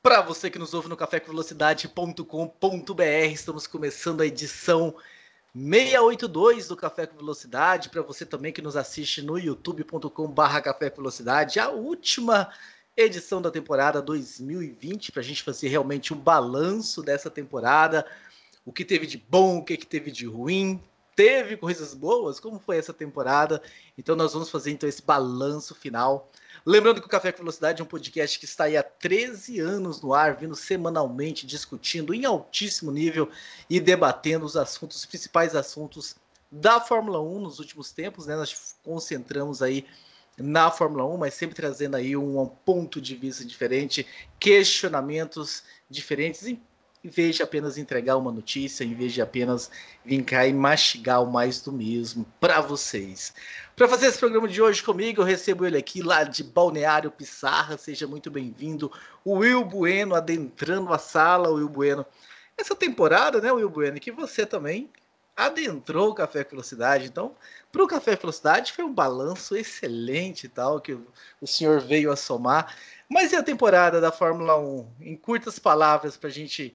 Para você que nos ouve no cafécomvelocidade.com.br, estamos começando a edição 682 do Café com Velocidade. Para você também que nos assiste no youtube.com/Café com Velocidade, a última edição da temporada 2020, para a gente fazer realmente um balanço dessa temporada, o que teve de bom, o que teve de ruim. Teve coisas boas? Como foi essa temporada? Então nós vamos fazer então esse balanço final. Lembrando que o Café com Velocidade é um podcast que está aí há 13 anos no ar, vindo semanalmente, discutindo em altíssimo nível e debatendo os principais assuntos da Fórmula 1 nos últimos tempos, né? Nós concentramos aí na Fórmula 1, mas sempre trazendo aí um ponto de vista diferente, questionamentos diferentes, em vez de apenas entregar uma notícia, em vez de apenas vir cá e mastigar o mais do mesmo para vocês. Para fazer esse programa de hoje comigo, eu recebo ele aqui lá de Balneário Pissarra. Seja muito bem-vindo, o Will Bueno, adentrando a sala. Will Bueno, essa temporada, né, Will Bueno, que você também adentrou o Café Velocidade. Então, para o Café Velocidade foi um balanço excelente e tal, que o senhor veio a somar. Mas e a temporada da Fórmula 1? Em curtas palavras, para a gente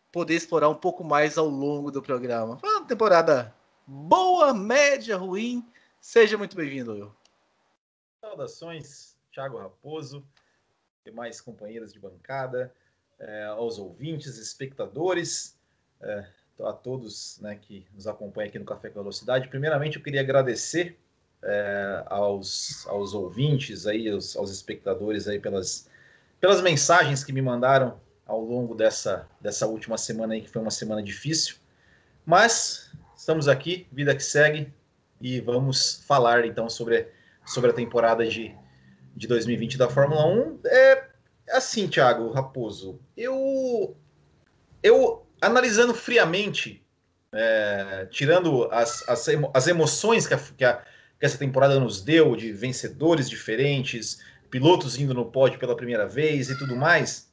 poder explorar um pouco mais ao longo do programa. Foi uma temporada boa, média, ruim. Seja muito bem-vindo, Will. Saudações, Thiago Raposo, demais companheiros de bancada, aos ouvintes, espectadores, a todos, né, que nos acompanham aqui no Café com Velocidade. Primeiramente, eu queria agradecer aos ouvintes, aí, aos espectadores aí pelas mensagens que me mandaram ao longo dessa última semana aí, que foi uma semana difícil. Mas estamos aqui, vida que segue, e vamos falar então sobre a temporada de 2020 da Fórmula 1. Assim, Thiago Raposo, eu analisando friamente, tirando as emoções que essa temporada nos deu, de vencedores diferentes, pilotos indo no pódio pela primeira vez e tudo mais,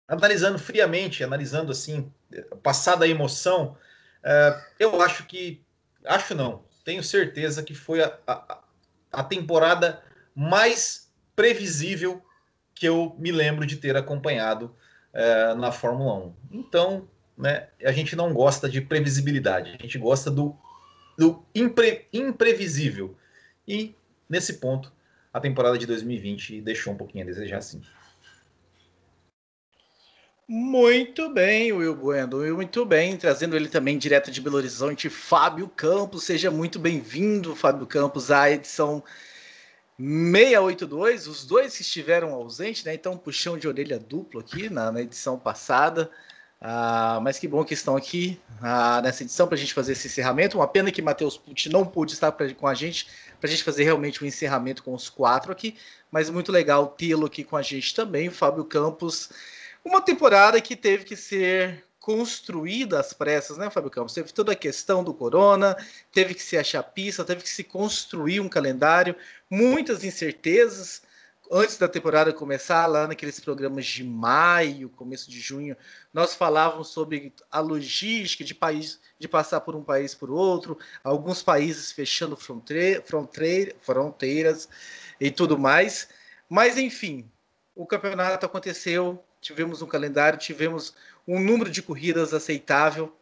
analisando friamente, analisando assim, passada a emoção, eu tenho certeza que foi a temporada mais previsível que eu me lembro de ter acompanhado na Fórmula 1. Então, né, a gente não gosta de previsibilidade, a gente gosta do imprevisível. E, nesse ponto, a temporada de 2020 deixou um pouquinho a desejar, sim. Muito bem, Will Bueno, muito bem, trazendo ele também direto de Belo Horizonte, Fábio Campos. Seja muito bem-vindo, Fábio Campos, à edição 682, os dois que estiveram ausentes, né? Então, puxão de orelha duplo aqui na edição passada. Mas que bom que estão aqui nessa edição para a gente fazer esse encerramento. Uma pena que Matheus Pucci não pôde estar com a gente, para a gente fazer realmente um encerramento com os quatro aqui, mas muito legal tê-lo aqui com a gente também, Fábio Campos. Uma temporada que teve que ser construída às pressas, né, Fábio Campos? Teve toda a questão do corona, teve que se achar pista, teve que se construir um calendário, muitas incertezas. Antes da temporada começar, lá naqueles programas de maio, começo de junho, nós falávamos sobre a logística de passar por um país por outro, alguns países fechando fronteiras e tudo mais. Mas, enfim, o campeonato aconteceu, tivemos um calendário, tivemos um número de corridas aceitável.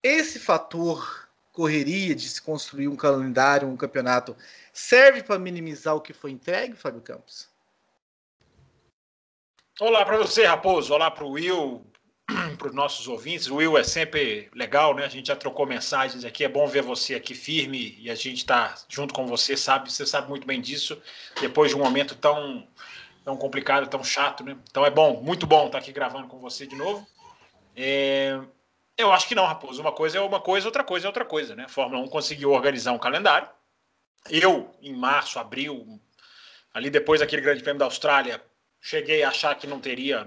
Esse fator correria de se construir um calendário, um campeonato, serve para minimizar o que foi entregue, Fábio Campos? Olá para você, Raposo. Olá para o Will, para os nossos ouvintes. O Will é sempre legal, né? A gente já trocou mensagens aqui. É bom ver você aqui firme e a gente está junto com você, você sabe muito bem disso, depois de um momento tão complicado, tão chato, né? Então é bom, muito bom estar aqui gravando com você de novo. Eu acho que não, Raposo. Uma coisa é uma coisa, outra coisa é outra coisa, né? A Fórmula 1 conseguiu organizar um calendário. Eu, em março, abril, ali depois daquele Grande Prêmio da Austrália, cheguei a achar que não teria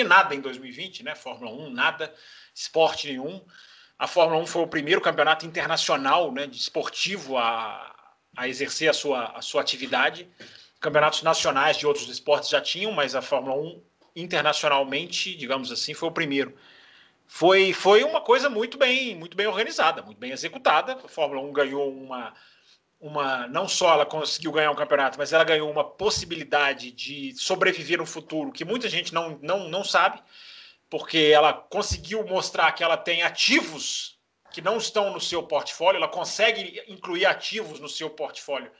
nada em 2020, né? Fórmula 1, nada, esporte nenhum. A Fórmula 1 foi o primeiro campeonato internacional, né, de esportivo a exercer a sua atividade. Campeonatos nacionais de outros esportes já tinham, mas a Fórmula 1 internacionalmente, digamos assim, foi o primeiro. Foi uma coisa muito bem organizada, muito bem executada. A Fórmula 1 ganhou não só ela conseguiu ganhar um campeonato, mas ela ganhou uma possibilidade de sobreviver no futuro que muita gente não sabe, porque ela conseguiu mostrar que ela tem ativos que não estão no seu portfólio, ela consegue incluir ativos no seu portfólio,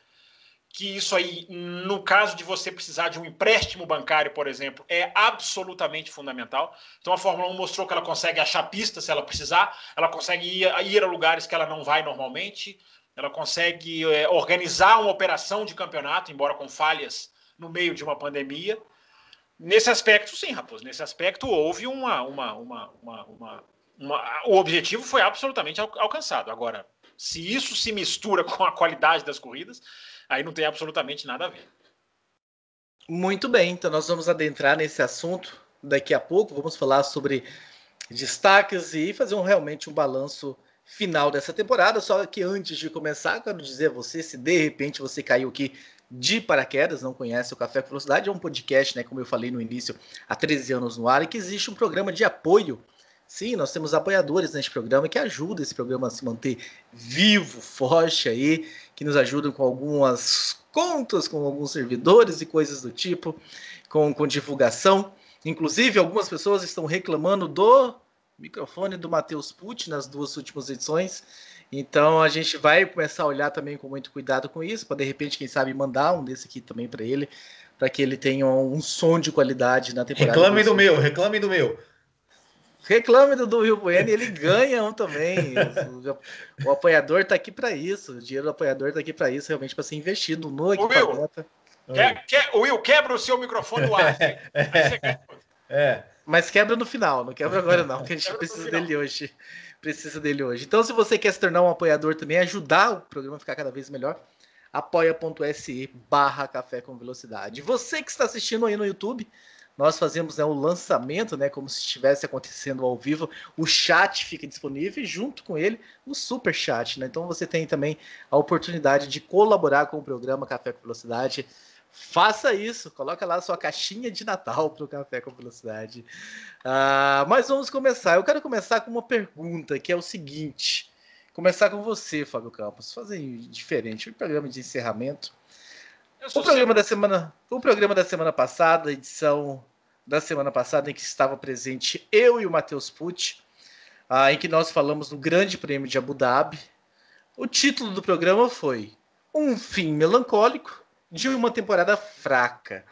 que isso aí, no caso de você precisar de um empréstimo bancário, por exemplo, é absolutamente fundamental. Então a Fórmula 1 mostrou que ela consegue achar pistas se ela precisar, ela consegue ir a lugares que ela não vai normalmente, ela consegue organizar uma operação de campeonato, embora com falhas no meio de uma pandemia. Nesse aspecto, sim, Raposo, nesse aspecto houve o objetivo foi absolutamente alcançado. Agora, se isso se mistura com a qualidade das corridas, aí não tem absolutamente nada a ver. Muito bem, então nós vamos adentrar nesse assunto daqui a pouco. Vamos falar sobre destaques e fazer realmente um balanço final dessa temporada. Só que antes de começar, quero dizer a você, se de repente você caiu aqui de paraquedas, não conhece o Café com Velocidade, é um podcast, né, como eu falei no início, há 13 anos no ar, e que existe um programa de apoio. Sim, nós temos apoiadores neste programa que ajudam esse programa a se manter vivo, forte aí, que nos ajudam com algumas contas, com alguns servidores e coisas do tipo, com divulgação. Inclusive, algumas pessoas estão reclamando do microfone do Matheus Pucci nas 2 últimas edições. Então, a gente vai começar a olhar também com muito cuidado com isso, para de repente, quem sabe, mandar um desse aqui também para ele, para que ele tenha um som de qualidade na temporada. Reclame do meu, reclame do meu. Reclame do Will Bueno, ele ganha um também. O apoiador está aqui para isso. O dinheiro do apoiador está aqui para isso, realmente para ser investido no equipamento. Will, quebra o seu microfone do ar. Mas quebra no final, não quebra agora não, que a gente precisa dele hoje. Precisa dele hoje. Então, se você quer se tornar um apoiador também, ajudar o programa a ficar cada vez melhor, apoia.se/Café com Velocidade. Você que está assistindo aí no YouTube, nós fazemos, né, o lançamento, né, como se estivesse acontecendo ao vivo. O chat fica disponível e junto com ele o super chat, né? Então você tem também a oportunidade de colaborar com o programa Café com Velocidade. Faça isso, coloca lá a sua caixinha de Natal para o Café com Velocidade. Mas vamos começar. Eu quero começar com uma pergunta, que é o seguinte. Começar com você, Fábio Campos. Fazer diferente, um programa de encerramento. O programa da semana passada, a edição da semana passada, em que estava presente eu e o Matheus Pucci, em que nós falamos do Grande Prêmio de Abu Dhabi. O título do programa foi Um Fim Melancólico de uma Temporada Fraca.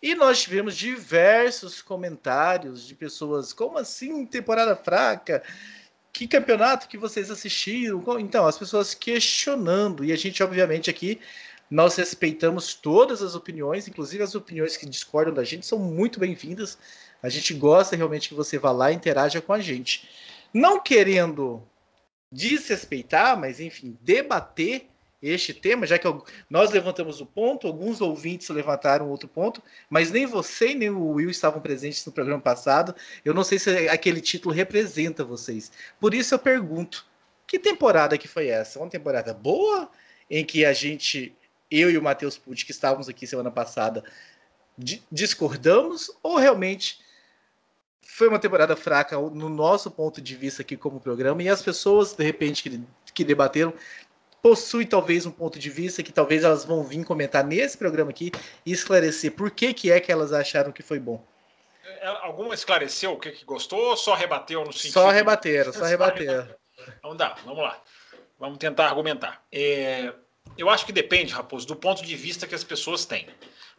E nós tivemos diversos comentários de pessoas, como assim temporada fraca? Que campeonato que vocês assistiram? Então, as pessoas questionando, e a gente, obviamente, aqui nós respeitamos todas as opiniões, inclusive as opiniões que discordam da gente são muito bem-vindas. A gente gosta realmente que você vá lá e interaja com a gente. Não querendo desrespeitar, mas enfim, debater este tema, já que nós levantamos o ponto, alguns ouvintes levantaram outro ponto, mas nem você nem o Will estavam presentes no programa passado. Eu não sei se aquele título representa vocês. Por isso eu pergunto, que temporada que foi essa? Uma temporada boa, em que eu e o Matheus Pucci, que estávamos aqui semana passada, discordamos, ou realmente foi uma temporada fraca no nosso ponto de vista aqui como programa, e as pessoas, de repente, que debateram, possuem talvez um ponto de vista que talvez elas vão vir comentar nesse programa aqui e esclarecer por que é que elas acharam que foi bom. Alguma esclareceu o que gostou ou só rebateu no sentido? Só rebateram. Vamos lá. Vamos tentar argumentar. Eu acho que depende, Raposo, do ponto de vista que as pessoas têm.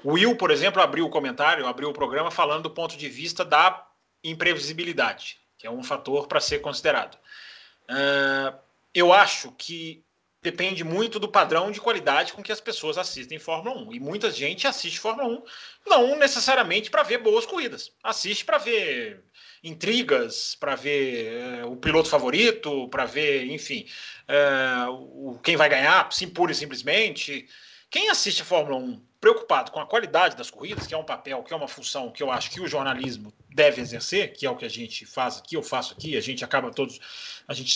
O Will, por exemplo, abriu o programa falando do ponto de vista da imprevisibilidade, que é um fator para ser considerado. Eu acho que depende muito do padrão de qualidade com que as pessoas assistem Fórmula 1. E muita gente assiste Fórmula 1 não necessariamente para ver boas corridas. Assiste para ver intrigas, para ver o piloto favorito, para ver, enfim, quem vai ganhar, pura e simplesmente. Quem assiste a Fórmula 1 preocupado com a qualidade das corridas, que é um papel, que é uma função que eu acho que o jornalismo deve exercer, que é o que a gente faz aqui, eu faço aqui, a gente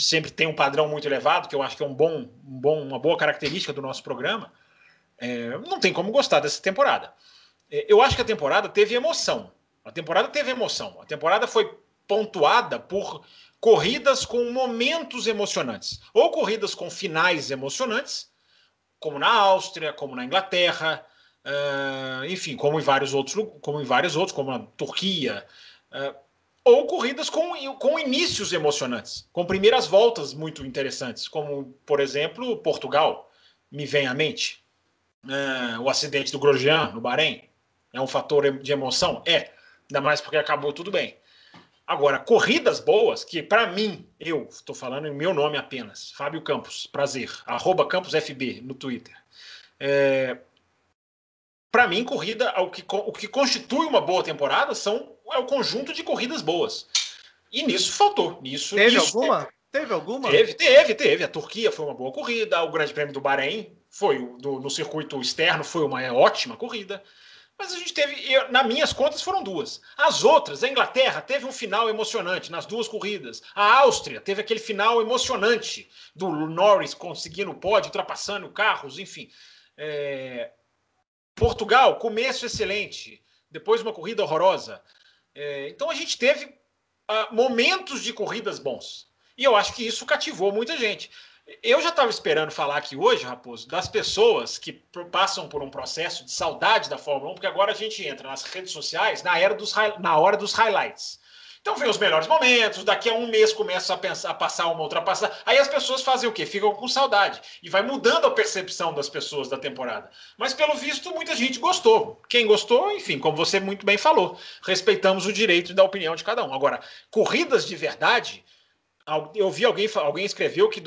sempre tem um padrão muito elevado, que eu acho que é uma boa característica do nosso programa. Não tem como gostar dessa temporada. Eu acho que a temporada teve emoção. A temporada foi pontuada por corridas com momentos emocionantes, ou corridas com finais emocionantes, como na Áustria, como na Inglaterra, enfim, como em vários outros, como na Turquia, ou corridas com inícios emocionantes, com primeiras voltas muito interessantes, como, por exemplo, Portugal, me vem à mente. O acidente do Grosjean, no Bahrein, é um fator de emoção? Ainda mais porque acabou tudo bem. Agora, corridas boas, que para mim, eu estou falando em meu nome apenas, Fábio Campos, prazer, @CamposFB no Twitter. Para mim, corrida, o que constitui uma boa temporada é o conjunto de corridas boas. E nisso faltou. Teve alguma? Teve alguma? Teve. A Turquia foi uma boa corrida, o Grande Prêmio do Bahrein no circuito externo foi uma ótima corrida. Mas a gente teve, nas minhas contas, foram 2. As outras, a Inglaterra teve um final emocionante nas 2 corridas. A Áustria teve aquele final emocionante do Norris conseguindo o pódio, ultrapassando carros, enfim. Portugal, começo excelente, depois uma corrida horrorosa. Então a gente teve momentos de corridas bons. E eu acho que isso cativou muita gente. Eu já estava esperando falar aqui hoje, Raposo, das pessoas que passam por um processo de saudade da Fórmula 1, porque agora a gente entra nas redes sociais na hora dos highlights. Então vem os melhores momentos, daqui a um mês começa a passar uma ultrapassagem. Aí as pessoas fazem o quê? Ficam com saudade. E vai mudando a percepção das pessoas da temporada. Mas pelo visto, muita gente gostou. Quem gostou, enfim, como você muito bem falou, respeitamos o direito da opinião de cada um. Agora, corridas de verdade... Eu vi alguém escreveu que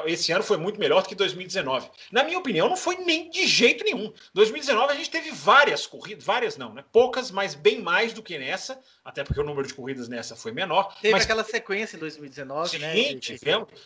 esse ano foi muito melhor do que 2019. Na minha opinião, não foi nem de jeito nenhum. 2019 a gente teve várias corridas, várias não, né? Poucas, mas bem mais do que nessa, até porque o número de corridas nessa foi menor. Teve aquela sequência em 2019, sim, né?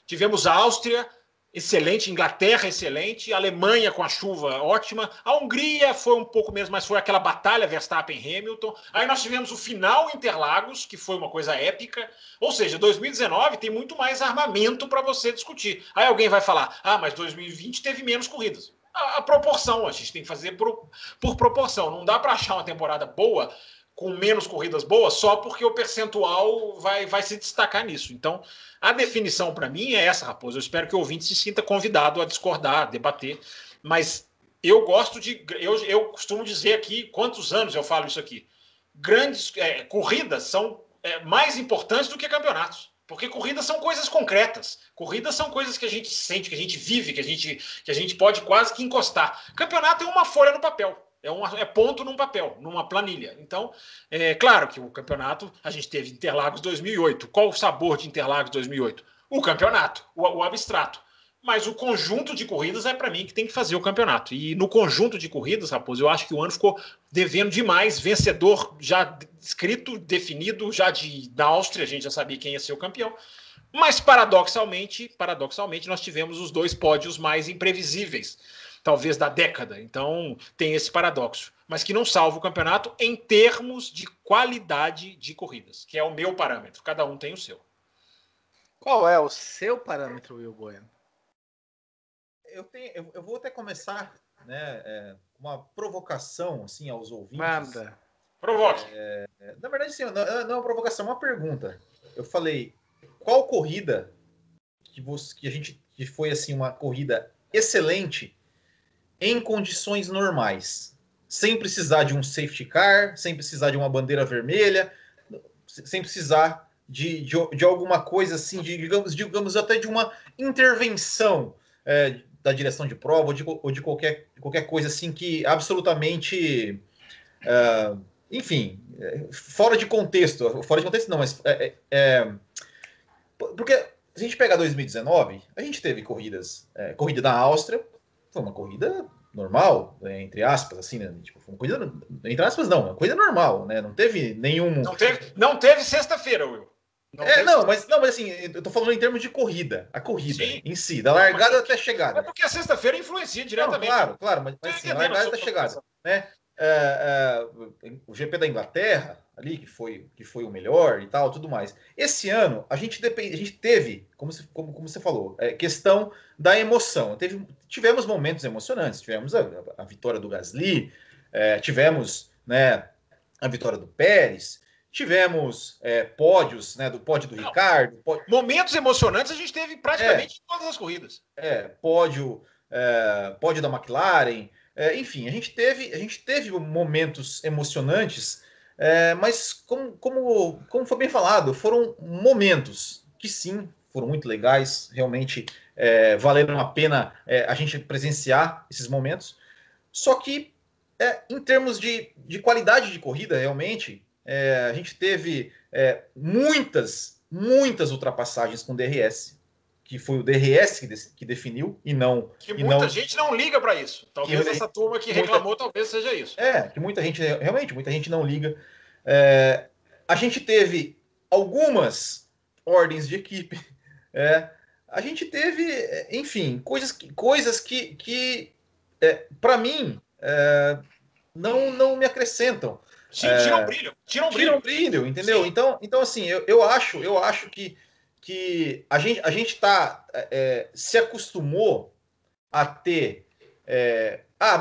Tivemos a Áustria, excelente, Inglaterra, excelente, Alemanha com a chuva ótima, a Hungria foi um pouco menos, mas foi aquela batalha Verstappen-Hamilton. Aí nós tivemos o final Interlagos, que foi uma coisa épica, ou seja, 2019 tem muito mais armamento para você discutir. Aí alguém vai falar, mas 2020 teve menos corridas. A proporção, a gente tem que fazer por proporção, não dá para achar uma temporada boa com menos corridas boas só porque o percentual vai se destacar nisso. Então, a definição para mim é essa, Raposo. Eu espero que o ouvinte se sinta convidado a discordar, a debater, mas eu eu costumo dizer aqui, quantos anos eu falo isso aqui, grandes corridas são mais importantes do que campeonatos. Porque corridas são coisas concretas. Corridas são coisas que a gente sente, que a gente vive, que a gente pode quase que encostar. Campeonato é uma folha no papel. É ponto num papel, numa planilha. Então, claro que o campeonato, a gente teve Interlagos 2008. Qual o sabor de Interlagos 2008? O campeonato, o abstrato. Mas o conjunto de corridas para mim que tem que fazer o campeonato. E no conjunto de corridas, Raposo, eu acho que o ano ficou devendo demais. Vencedor já escrito, definido, já da Áustria, a gente já sabia quem ia ser o campeão. Mas paradoxalmente, nós tivemos os 2 pódios mais imprevisíveis, talvez da década. Então tem esse paradoxo, mas que não salva o campeonato em termos de qualidade de corridas, que é o meu parâmetro. Cada um tem o seu. Qual é o seu parâmetro, Will Bueno? Eu vou até começar, né, uma provocação assim aos ouvintes. Manda. Provoque. Na verdade, assim, não é uma provocação, é uma pergunta. Eu falei, qual corrida que foi assim uma corrida excelente em condições normais, sem precisar de um safety car, sem precisar de uma bandeira vermelha, sem precisar de alguma coisa assim, digamos até de uma intervenção da direção de prova ou de qualquer coisa assim que absolutamente, enfim, fora de contexto não, mas porque se a gente pegar 2019, a gente teve corrida da Áustria, foi uma corrida normal, entre aspas, assim, né? Tipo, foi uma corrida, entre aspas, não, uma corrida normal, né? Não teve nenhum... Não teve sexta-feira, Will. Mas assim, eu tô falando em termos de corrida, a corrida Sim. em si, da largada até a chegada. É porque a sexta-feira influencia diretamente. Não, claro, mas assim, a largada até a chegada, né? O GP da Inglaterra, ali, que foi o melhor e tal, tudo mais. Esse ano, a gente teve, como você falou, questão da emoção. Tivemos momentos emocionantes, tivemos a vitória do Gasly, tivemos, né, a vitória do Pérez, tivemos pódios, né, do pódio do Ricardo. Momentos emocionantes a gente teve praticamente em todas as corridas. Pódio pódio da McLaren, enfim, a gente teve momentos emocionantes, mas como foi bem falado, foram momentos que sim, foram muito legais, realmente valeram a pena a gente presenciar esses momentos, só que em termos de qualidade de corrida, realmente, a gente teve muitas ultrapassagens com DRS, que foi o DRS que definiu e não. Que muita gente não liga para isso. Talvez essa turma que reclamou, talvez seja isso. Que muita gente, realmente, muita gente não liga. A gente teve algumas ordens de equipe. A gente teve, enfim, coisas que para mim, não me acrescentam. Sim, tiram brilho. Tiram brilho, entendeu? Então, assim, eu acho que a gente se acostumou a ter.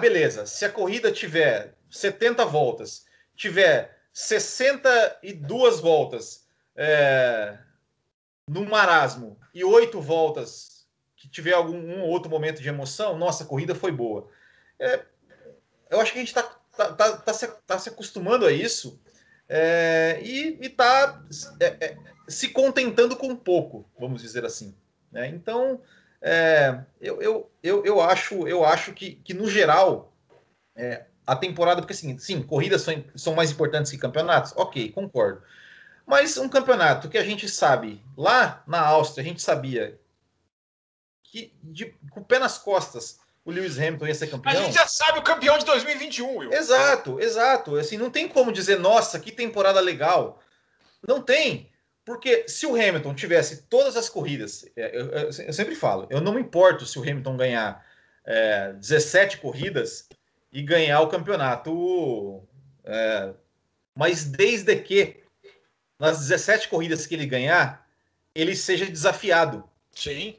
Beleza, se a corrida tiver 70 voltas, tiver 62 voltas no marasmo e 8 voltas que tiver um outro momento de emoção, nossa, a corrida foi boa. Eu acho que a gente está se acostumando a isso e está se contentando com pouco, vamos dizer assim. Né? Então, eu acho que no geral, a temporada, porque assim, sim, corridas são mais importantes que campeonatos, ok, concordo. Mas um campeonato que a gente sabe, lá na Áustria, a gente sabia que com o pé nas costas o Lewis Hamilton ia ser campeão. A gente já sabe o campeão de 2021, Will. Exato. Assim, não tem como dizer, nossa, que temporada legal. Não tem. Porque se o Hamilton tivesse todas as corridas, eu sempre falo, eu não me importo se o Hamilton ganhar 17 corridas e ganhar o campeonato, mas desde que nas 17 corridas que ele ganhar, ele seja desafiado. Sim.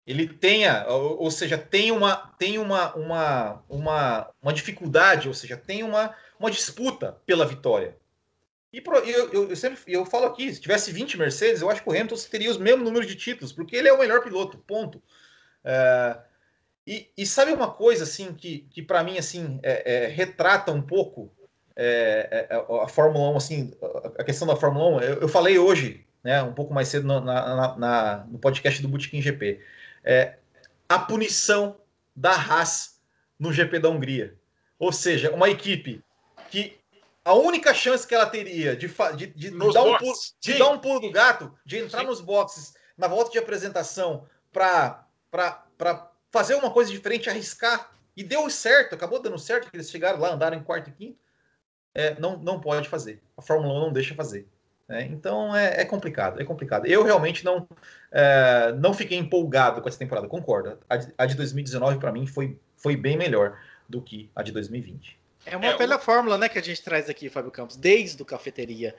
Ele tenha, ou seja, tem uma dificuldade, ou seja, tem uma disputa pela vitória. E eu falo aqui, se tivesse 20 Mercedes, eu acho que o Hamilton teria os mesmos números de títulos, porque ele é o melhor piloto, ponto. E sabe uma coisa assim que para mim assim retrata um pouco a Fórmula 1, assim, a questão da Fórmula 1, eu falei hoje, né, um pouco mais cedo no podcast do Botequim GP, a punição da Haas no GP da Hungria. Ou seja, uma equipe que a única chance que ela teria de dar um pulo do gato, de entrar nos boxes na volta de apresentação para fazer uma coisa diferente, arriscar, e deu certo, acabou dando certo, que eles chegaram lá, andaram em quarto e quinto, não pode fazer. A Fórmula 1 não deixa fazer. Então é complicado. Eu realmente não fiquei empolgado com essa temporada, concordo. A de 2019 para mim foi bem melhor do que a de 2020. É uma velha fórmula, né, que a gente traz aqui, Fábio Campos, desde o Cafeteria.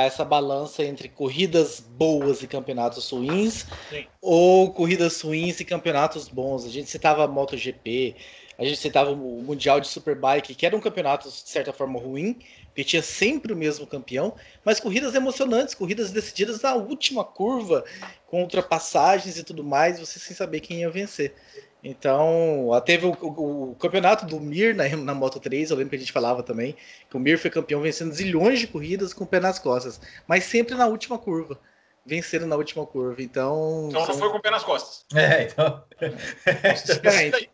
Essa balança entre corridas boas e campeonatos ruins, sim, ou corridas ruins e campeonatos bons. A gente citava a MotoGP, a gente citava o Mundial de Superbike, que era um campeonato, de certa forma, ruim, porque tinha sempre o mesmo campeão, mas corridas emocionantes, corridas decididas na última curva, com ultrapassagens e tudo mais, você sem saber quem ia vencer. Então, teve o campeonato do Mir na Moto3, eu lembro que a gente falava também, que o Mir foi campeão vencendo zilhões de corridas com o pé nas costas, mas sempre na última curva, vencendo na última curva, então não foi com o pé nas costas. Então...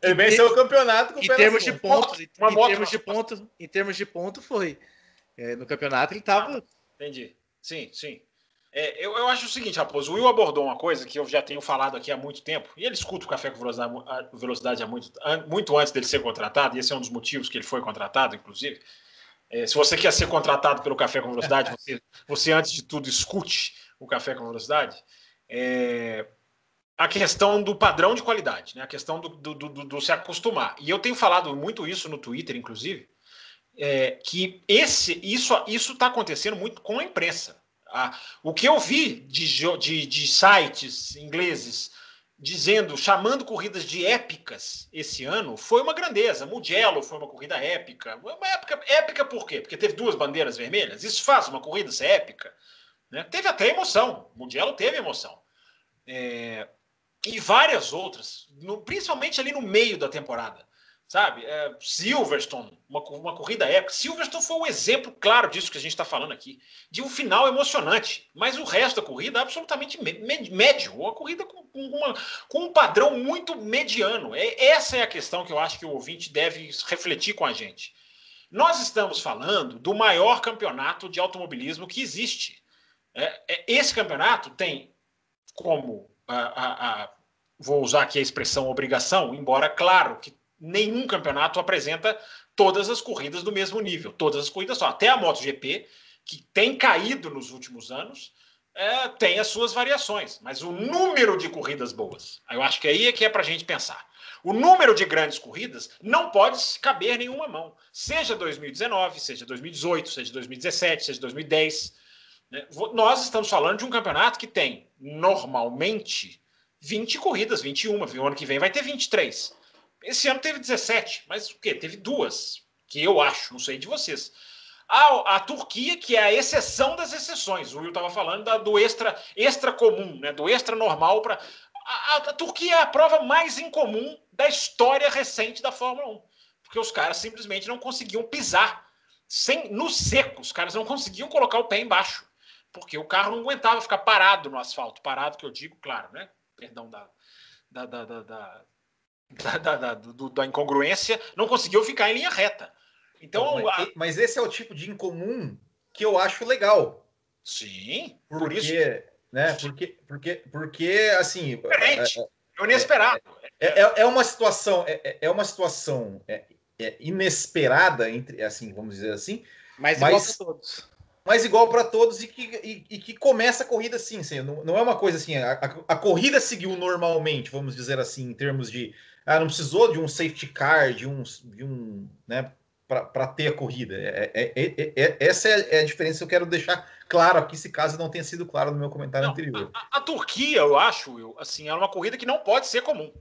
ele venceu o campeonato com o pé nas costas. Em termos de ponto foi. No campeonato ele estava... Entendi, sim. Eu acho o seguinte, Raposo, o Will abordou uma coisa que eu já tenho falado aqui há muito tempo, e ele escuta o Café com Velocidade há muito antes dele ser contratado, e esse é um dos motivos que ele foi contratado, inclusive. Se você quer ser contratado pelo Café com Velocidade, você antes de tudo escute o Café com Velocidade. A questão do padrão de qualidade, né? A questão do se acostumar. E eu tenho falado muito isso no Twitter, inclusive, que isso está acontecendo muito com a imprensa. O que eu vi de sites ingleses chamando corridas de épicas esse ano foi uma grandeza. Mugello foi uma corrida épica. Épica por quê? Porque teve 2 bandeiras vermelhas. Isso faz uma corrida ser épica. Né? Teve até emoção. Mugello teve emoção. e várias outras, principalmente ali no meio da temporada. Sabe? Silverstone, uma corrida épica. Silverstone foi um exemplo claro disso que a gente está falando aqui, de um final emocionante, mas o resto da corrida é absolutamente médio, uma corrida com um padrão muito mediano. Essa é a questão que eu acho que o ouvinte deve refletir com a gente. Nós estamos falando do maior campeonato de automobilismo que existe. Esse campeonato tem como, vou usar aqui a expressão obrigação, embora claro que nenhum campeonato apresenta todas as corridas do mesmo nível, todas as corridas só. Até a MotoGP, que tem caído nos últimos anos, tem as suas variações, mas o número de corridas boas, eu acho que aí é que é para a gente pensar. O número de grandes corridas não pode caber em nenhuma mão, seja 2019, seja 2018, seja 2017, seja 2010. Nós estamos falando de um campeonato que tem, normalmente, 20 corridas, 21, o ano que vem vai ter 23. Esse ano teve 17, mas o quê? Teve 2, que eu acho, não sei de vocês. A Turquia, que é a exceção das exceções. O Will estava falando do extra comum, né? Do extra normal. A Turquia é a prova mais incomum da história recente da Fórmula 1. Porque os caras simplesmente não conseguiam pisar no seco. Os caras não conseguiam colocar o pé embaixo. Porque o carro não aguentava ficar parado no asfalto. Parado, que eu digo, claro, né? Perdão da incongruência, não conseguiu ficar em linha reta. Então, mas esse é o tipo de incomum que eu acho legal. Sim, por isso, né? Porque assim, diferente, é inesperado. É uma situação inesperada, entre, assim, vamos dizer assim, mas igual para todos. Mas igual para todos e que começa a corrida assim, não é uma coisa assim, a corrida seguiu normalmente, vamos dizer assim, em termos de não precisou de um safety car, de um né, para ter a corrida. Essa é a diferença que eu quero deixar claro aqui, se caso não tenha sido claro no meu comentário anterior. A Turquia, eu acho, assim, é uma corrida que não pode ser comum.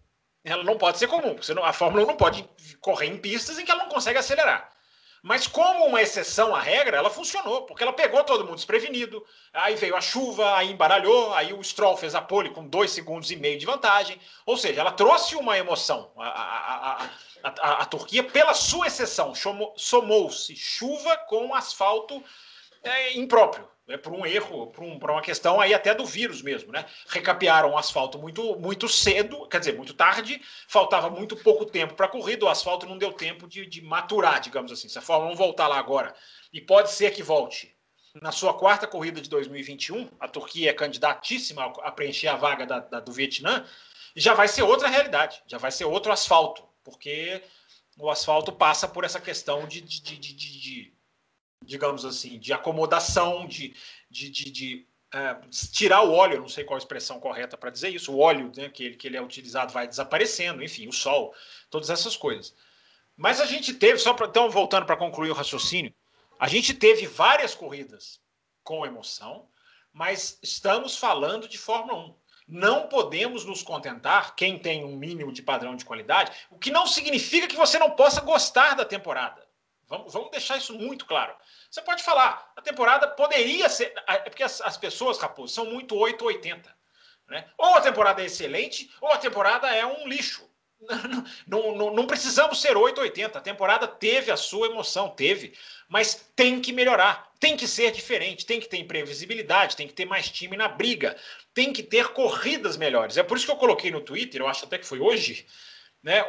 Ela não pode ser comum. A Fórmula 1 não pode correr em pistas em que ela não consegue acelerar. Mas como uma exceção à regra, ela funcionou, porque ela pegou todo mundo desprevenido, aí veio a chuva, aí embaralhou, aí o Stroll fez a pole com 2,5 segundos de vantagem, ou seja, ela trouxe uma emoção. A Turquia, pela sua exceção, somou-se chuva com asfalto impróprio. Por um erro, por uma questão aí até do vírus mesmo, né? Recapearam o asfalto muito cedo, quer dizer, muito tarde, faltava muito pouco tempo para a corrida, o asfalto não deu tempo de maturar, digamos assim. Se a Fórmula 1 voltar lá agora, e pode ser que volte na sua quarta corrida de 2021, a Turquia é candidatíssima a preencher a vaga do Vietnã, já vai ser outra realidade, já vai ser outro asfalto, porque o asfalto passa por essa questão digamos assim, de acomodação, de tirar o óleo, não sei qual a expressão correta para dizer isso, o óleo, né, que ele é utilizado vai desaparecendo, enfim, o sol, todas essas coisas. Mas a gente teve, então voltando para concluir o raciocínio, a gente teve várias corridas com emoção, mas estamos falando de Fórmula 1. Não podemos nos contentar, quem tem um mínimo de padrão de qualidade, o que não significa que você não possa gostar da temporada. Vamos deixar isso muito claro. Você pode falar, a temporada poderia ser... Porque as pessoas, Raposo, são muito 880. Né? Ou a temporada é excelente, ou a temporada é um lixo. Não precisamos ser 880. A temporada teve a sua emoção, teve. Mas tem que melhorar, tem que ser diferente, tem que ter imprevisibilidade, tem que ter mais time na briga, tem que ter corridas melhores. É por isso que eu coloquei no Twitter, eu acho até que foi hoje... Né,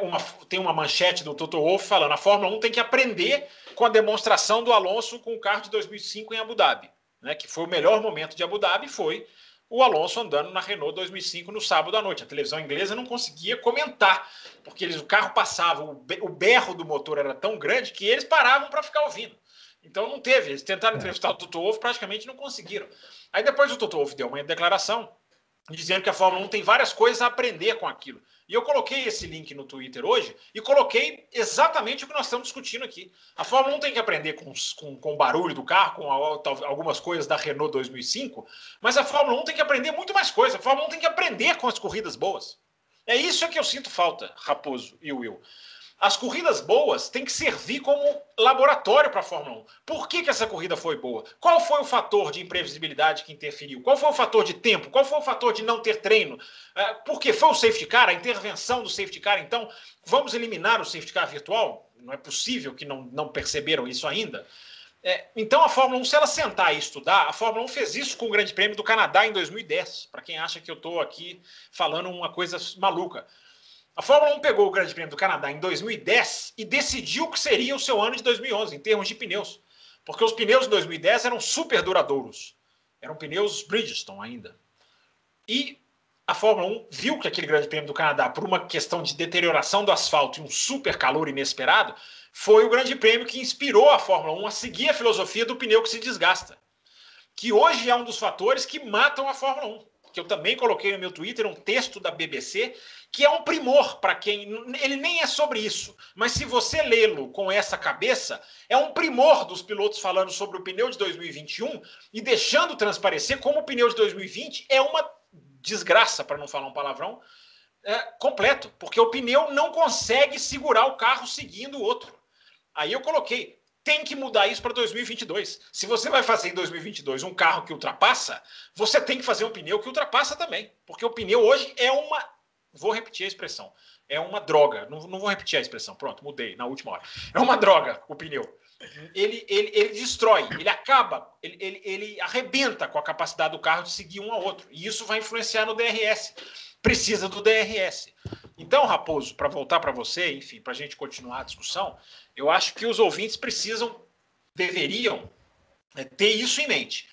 tem uma manchete do Toto Wolff falando a Fórmula 1 tem que aprender com a demonstração do Alonso com o carro de 2005 em Abu Dhabi, né, que foi o melhor momento de Abu Dhabi, foi o Alonso andando na Renault 2005 no sábado à noite. A televisão inglesa não conseguia comentar, porque o carro passava, o berro do motor era tão grande que eles paravam para ficar ouvindo. Então não teve, eles tentaram entrevistar o Toto Wolff, praticamente não conseguiram. Aí depois o Toto Wolff deu uma declaração dizendo que a Fórmula 1 tem várias coisas a aprender com aquilo. E eu coloquei esse link no Twitter hoje e coloquei exatamente o que nós estamos discutindo aqui. A Fórmula 1 tem que aprender com o barulho do carro, com algumas coisas da Renault 2005, mas a Fórmula 1 tem que aprender muito mais coisa. A Fórmula 1 tem que aprender com as corridas boas. É isso que eu sinto falta, Raposo e Will. As corridas boas têm que servir como laboratório para a Fórmula 1. Por que essa corrida foi boa? Qual foi o fator de imprevisibilidade que interferiu? Qual foi o fator de tempo? Qual foi o fator de não ter treino? Por que foi o safety car, a intervenção do safety car? Então, vamos eliminar o safety car virtual? Não é possível que não perceberam isso ainda. Então, a Fórmula 1, se ela sentar e estudar, a Fórmula 1 fez isso com o Grande Prêmio do Canadá em 2010, para quem acha que eu estou aqui falando uma coisa maluca. A Fórmula 1 pegou o Grande Prêmio do Canadá em 2010 e decidiu o que seria o seu ano de 2011, em termos de pneus. Porque os pneus de 2010 eram super duradouros. Eram pneus Bridgestone ainda. E a Fórmula 1 viu que aquele Grande Prêmio do Canadá, por uma questão de deterioração do asfalto e um super calor inesperado, foi o Grande Prêmio que inspirou a Fórmula 1 a seguir a filosofia do pneu que se desgasta. Que hoje é um dos fatores que matam a Fórmula 1. Que eu também coloquei no meu Twitter um texto da BBC, que é um primor para quem... Ele nem é sobre isso, mas se você lê-lo com essa cabeça, é um primor dos pilotos falando sobre o pneu de 2021 e deixando transparecer como o pneu de 2020 é uma desgraça, para não falar um palavrão, completo, porque o pneu não consegue segurar o carro seguindo o outro. Aí eu coloquei, tem que mudar isso para 2022. Se você vai fazer em 2022 um carro que ultrapassa, você tem que fazer um pneu que ultrapassa também. Porque o pneu hoje é uma... Vou repetir a expressão. É uma droga. Não vou repetir a expressão. Pronto, mudei na última hora. É uma droga o pneu. Ele destrói, ele acaba, ele arrebenta com a capacidade do carro de seguir um ao outro. E isso vai influenciar no DRS. Precisa do DRS. Então, Raposo, para voltar para você, enfim, para a gente continuar a discussão, eu acho que os ouvintes deveriam ter isso em mente.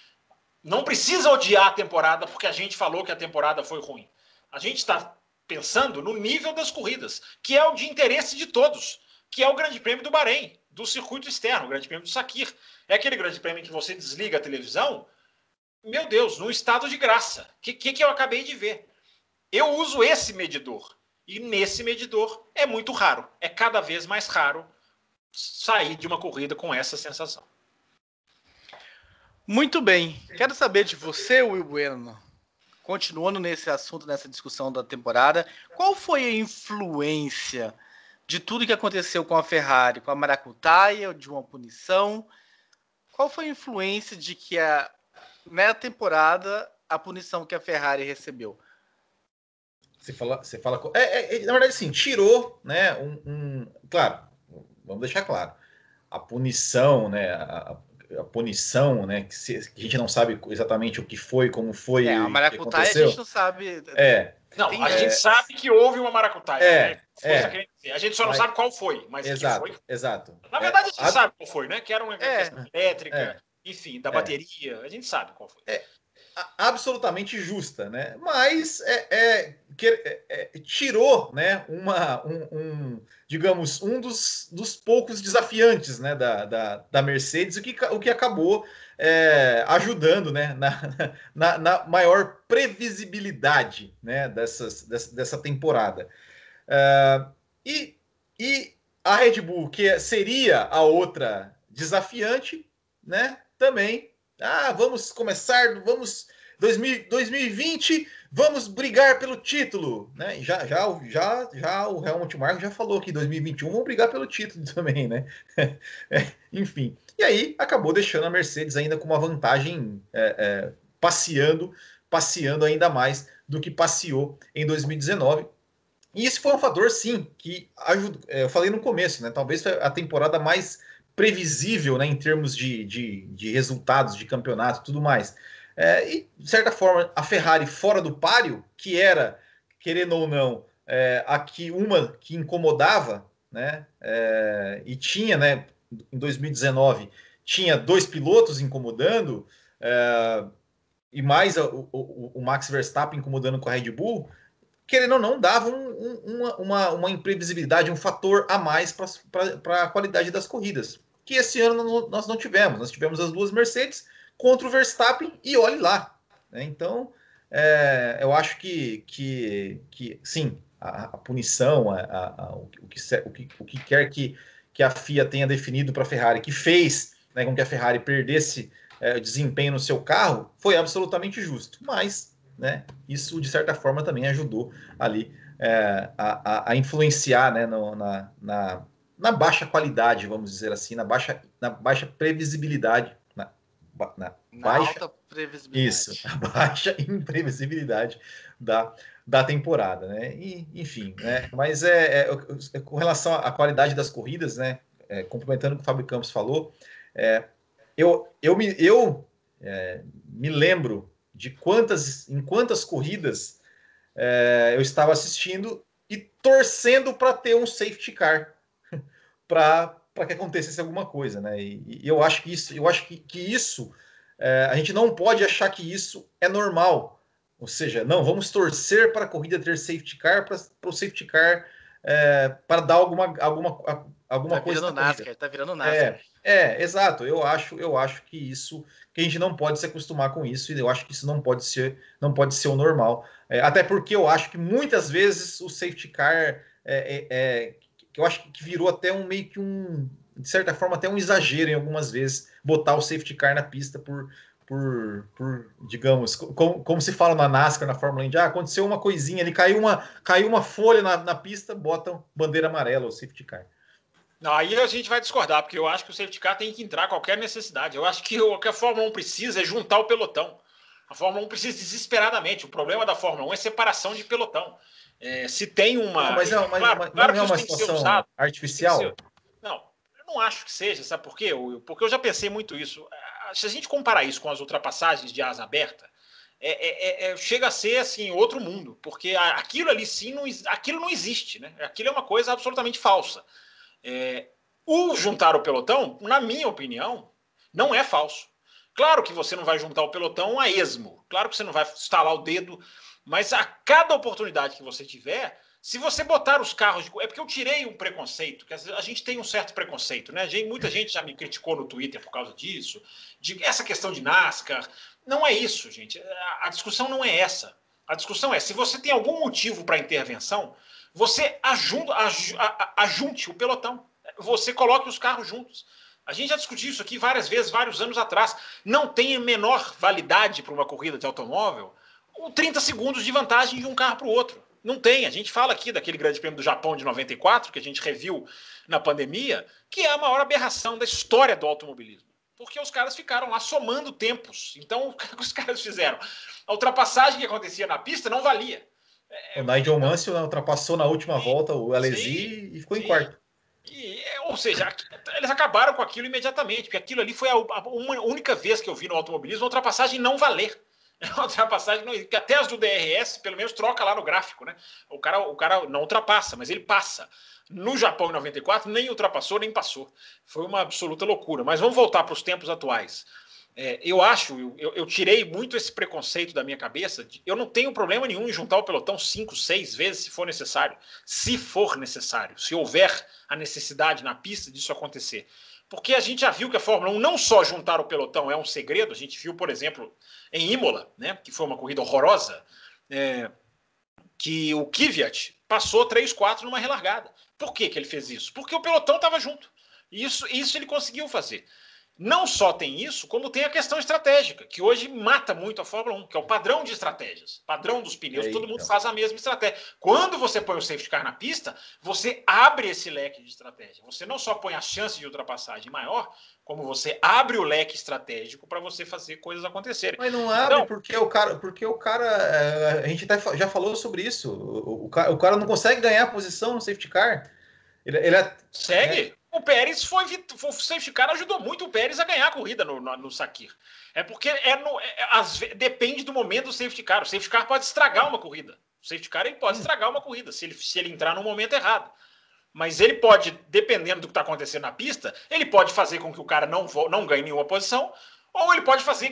Não precisa odiar a temporada porque a gente falou que a temporada foi ruim. A gente está pensando no nível das corridas, que é o de interesse de todos, que é o Grande Prêmio do Bahrein, do circuito externo, o Grande Prêmio do Sakir. É aquele Grande Prêmio em que você desliga a televisão, meu Deus, num estado de graça. O que eu acabei de ver? Eu uso esse medidor. E nesse medidor é muito raro. É cada vez mais raro sair de uma corrida com essa sensação. Muito bem. Quero saber de você, Will Bueno, continuando nesse assunto, nessa discussão da temporada, qual foi a influência de tudo que aconteceu com a Ferrari, com a maracutaia, de uma punição? Qual foi a influência de que na temporada a punição que a Ferrari recebeu? Você fala na verdade, sim, tirou, né, claro, vamos deixar claro, a punição, né, a punição, né, que a gente não sabe exatamente o que foi, como foi, a maracutaia a gente não sabe. Não, a gente sabe que houve uma maracutaia, né? A gente só não sabe qual foi, mas exato, que foi. Exato. Na verdade, a gente sabe qual foi, né? Que era uma questão elétrica, enfim, da bateria, a gente sabe qual foi. Absolutamente justa, né? Mas tirou, né, digamos, um dos poucos desafiantes, né, da Mercedes, o que acabou ajudando, né, na maior previsibilidade, né, dessa temporada. E a Red Bull, que seria a outra desafiante, né, também. Vamos começar, 2020, vamos brigar pelo título, né? Já o Helmut Marko já falou que 2021 vamos brigar pelo título também, né? Enfim, e aí acabou deixando a Mercedes ainda com uma vantagem, passeando ainda mais do que passeou em 2019. E isso foi um fator, sim, que ajudou. Eu falei no começo, né? Talvez foi a temporada mais previsível, né, em termos de resultados de campeonato e tudo mais. E, de certa forma, a Ferrari fora do páreo, que era, querendo ou não, uma que incomodava, né, e tinha, né, em 2019, tinha 2 pilotos incomodando, e mais o Max Verstappen incomodando com a Red Bull, querendo ou não, dava uma imprevisibilidade, um fator a mais para a qualidade das corridas. Que esse ano nós não tivemos. Nós tivemos as duas Mercedes contra o Verstappen e olhe lá. Né? Então, eu acho que sim, a punição, o que quer que a FIA tenha definido para a Ferrari, que fez, né, com que a Ferrari perdesse desempenho no seu carro, foi absolutamente justo. Mas, né, isso, de certa forma, também ajudou ali a influenciar, né, na baixa qualidade, vamos dizer assim, na baixa previsibilidade, na baixa, alta previsibilidade. Isso, a baixa imprevisibilidade da temporada, né? E, enfim, né? Mas com relação à qualidade das corridas, né? Complementando o que o Fábio Campos falou, eu me lembro de em quantas corridas eu estava assistindo e torcendo para ter um safety car para que acontecesse alguma coisa, né? E eu acho que isso a gente não pode achar que isso é normal. Ou seja, não, vamos torcer para a corrida ter safety car, para o safety car para dar alguma Tá coisa virando na corrida. NASCAR, tá virando NASCAR. Exato. Eu acho que a gente não pode se acostumar com isso, e eu acho que isso não pode ser o normal. Até porque eu acho que muitas vezes o safety car que eu acho que virou até meio que de certa forma, até um exagero em algumas vezes, botar o safety car na pista por digamos, como se fala na NASCAR, na Fórmula 1, aconteceu uma coisinha ali, caiu uma folha na pista, botam bandeira amarela, o safety car. Não, aí a gente vai discordar, porque eu acho que o safety car tem que entrar a qualquer necessidade. Eu acho que o que a Fórmula 1 precisa é juntar o pelotão. A Fórmula 1 precisa desesperadamente. O problema da Fórmula 1 é separação de pelotão. Se tem uma... Não, mas não é uma situação artificial? Não, eu não acho que seja. Sabe por quê? Porque eu já pensei muito isso. Se a gente comparar isso com as ultrapassagens de asa aberta, chega a ser assim outro mundo, porque aquilo ali sim aquilo não existe, né? Aquilo é uma coisa absolutamente falsa. O juntar o pelotão, na minha opinião, não é falso. Claro que você não vai juntar o pelotão a esmo, claro que você não vai estalar o dedo, mas a cada oportunidade que você tiver, se você botar os carros... É porque eu tirei um preconceito, que a gente tem um certo preconceito, né? Muita gente já me criticou no Twitter por causa disso, de essa questão de NASCAR. Não é isso, gente. A discussão não é essa. A discussão é, se você tem algum motivo para intervenção, você ajunte o pelotão. Você coloque os carros juntos. A gente já discutiu isso aqui várias vezes, vários anos atrás. Não tem a menor validade para uma corrida de automóvel 30 segundos de vantagem de um carro para o outro. Não tem. A gente fala aqui daquele Grande Prêmio do Japão de 94, que a gente reviu na pandemia, que é a maior aberração da história do automobilismo. Porque os caras ficaram lá somando tempos. Então, o que os caras fizeram? A ultrapassagem que acontecia na pista não valia. O Nigel Mansell ultrapassou na última volta o Alesi e ficou em quarto. Ou seja, eles acabaram com aquilo imediatamente, porque aquilo ali foi a única vez que eu vi no automobilismo a ultrapassagem não valer. A ultrapassagem, que até as do DRS, pelo menos troca lá no gráfico, né? O cara não ultrapassa, mas ele passa. No Japão em 94, nem ultrapassou, nem passou. Foi uma absoluta loucura. Mas vamos voltar para os tempos atuais. Eu tirei muito esse preconceito da minha cabeça. Eu não tenho problema nenhum em juntar o pelotão 5, 6 vezes, se for necessário. Se for necessário. Se houver a necessidade na pista disso acontecer. Porque a gente já viu que a Fórmula 1 não só juntar o pelotão é um segredo. A gente viu, por exemplo, em Imola, né, que foi uma corrida horrorosa, que o Kvyat passou 3-4 numa relargada. Por que ele fez isso? Porque o pelotão estava junto. Isso ele conseguiu fazer. Não só tem isso, como tem a questão estratégica, que hoje mata muito a Fórmula 1, que é o padrão de estratégias. Padrão dos pneus, todo mundo faz a mesma estratégia. Quando você põe o safety car na pista, você abre esse leque de estratégia. Você não só põe a chance de ultrapassagem maior, como você abre o leque estratégico para você fazer coisas acontecerem. Mas não abre então, porque o cara a gente já falou sobre isso. O cara não consegue ganhar a posição no safety car. Ele segue. O Pérez o safety car ajudou muito o Pérez a ganhar a corrida no Sakir. Porque depende do momento do safety car. O safety car pode estragar uma corrida. O safety car ele pode estragar uma corrida se ele entrar no momento errado. Mas ele pode, dependendo do que está acontecendo na pista, ele pode fazer com que o cara não ganhe nenhuma posição, ou ele pode fazer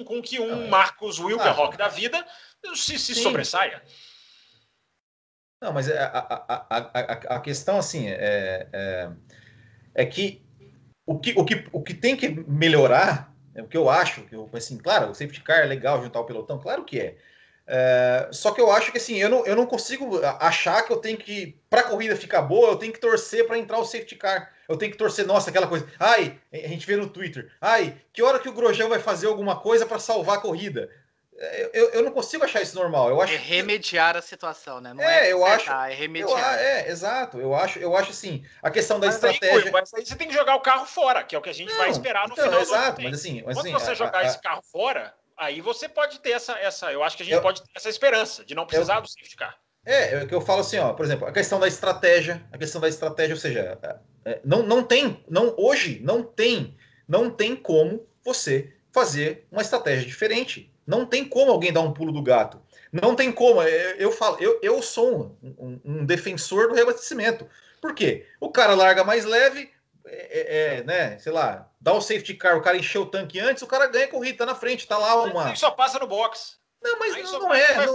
com que um Marcos Wilkenrock da vida se sobressaia. Não, mas a questão assim é que o que tem que melhorar, o que eu acho, assim, claro, o safety car é legal juntar o pelotão, claro que é. Só que eu acho que assim, eu não consigo achar que eu tenho que, para a corrida ficar boa, eu tenho que torcer para entrar o safety car. Eu tenho que torcer, nossa, aquela coisa. Ai, a gente vê no Twitter. Ai, que hora que o Grosjean vai fazer alguma coisa para salvar a corrida? eu não consigo achar isso normal. Eu acho remediar a situação, né? Não é eu acho, é remediar. Exato. Eu acho assim, a questão da estratégia. Mas aí você tem que jogar o carro fora, que é o que a gente vai esperar no final. Exato, mas assim, quando você jogar esse carro fora, aí você pode ter essa. Eu acho que a gente pode ter essa esperança de não precisar do safety car. É o que eu falo assim, ó, por exemplo, a questão da estratégia, ou seja, hoje não tem como você fazer uma estratégia diferente. Não tem como alguém dar um pulo do gato. Não tem como. Eu sou um defensor do reabastecimento. Por quê? O cara larga mais leve, né? Sei lá, dá o safety car, o cara encheu o tanque antes, o cara ganha a corrida, tá na frente, tá lá uma. Ele só passa no box. Não, mas não é.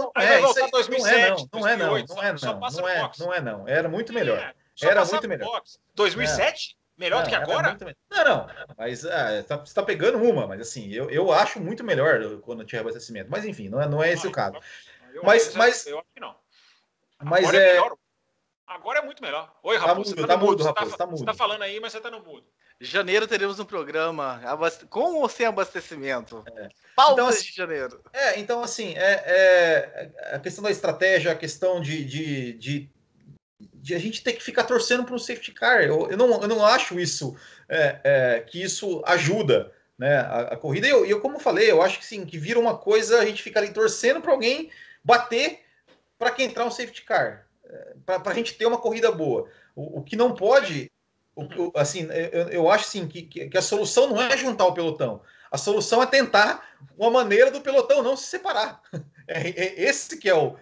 Não é não. Era muito melhor. Era muito melhor. 2007? Melhor do que agora? Não. Mas você está pegando uma, mas assim, eu acho muito melhor quando tinha abastecimento. Mas enfim, não é esse o caso. Eu acho que não. Mas agora é muito melhor. Oi, Raposo. Tá mudo, Raposo. Você tá falando aí, mas você tá no mudo. Janeiro teremos um programa com ou sem abastecimento. Pautas então, de janeiro. Então assim, a questão da estratégia, a questão de a gente ter que ficar torcendo para um safety car. Eu não acho isso que isso ajuda, né, a corrida. E eu, como falei, eu acho que sim, que vira uma coisa a gente ficar ali torcendo para alguém bater para que entrar um safety car, para a gente ter uma corrida boa. O que não pode, assim, eu acho assim, que a solução não é juntar o pelotão. A solução é tentar uma maneira do pelotão não se separar. Esse que é o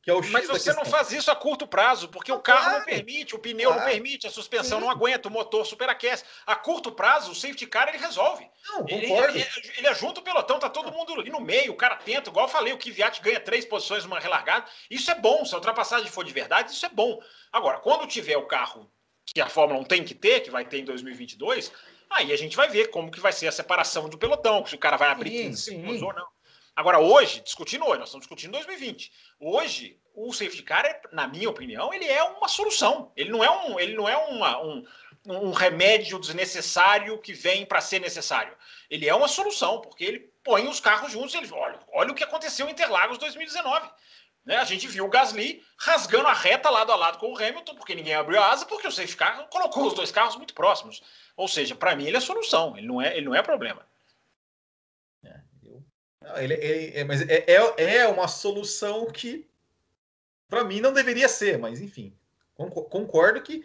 X. Mas você não faz isso a curto prazo, porque o carro não permite, o pneu não permite, a suspensão não aguenta, o motor superaquece. A curto prazo, o safety car ele resolve. Não, concordo. Ele ajunta o pelotão, tá todo mundo ali no meio, o cara tenta, igual eu falei, o Kvyat ganha 3 posições numa relargada. Isso é bom, se a ultrapassagem for de verdade, isso é bom. Agora, quando tiver o carro que a Fórmula 1 tem que ter, que vai ter em 2022, aí a gente vai ver como que vai ser a separação do pelotão, se o cara vai abrir 15 segundos ou não. Agora, hoje, nós estamos discutindo 2020. Hoje, o safety car, na minha opinião, ele é uma solução. Ele não é um remédio desnecessário que vem para ser necessário. Ele é uma solução, porque ele põe os carros juntos e ele olha o que aconteceu em Interlagos 2019. Né? A gente viu o Gasly rasgando a reta lado a lado com o Hamilton, porque ninguém abriu a asa, porque o safety car colocou os dois carros muito próximos. Ou seja, para mim ele é solução, ele não é problema. Mas é uma solução que para mim não deveria ser, mas enfim, concordo que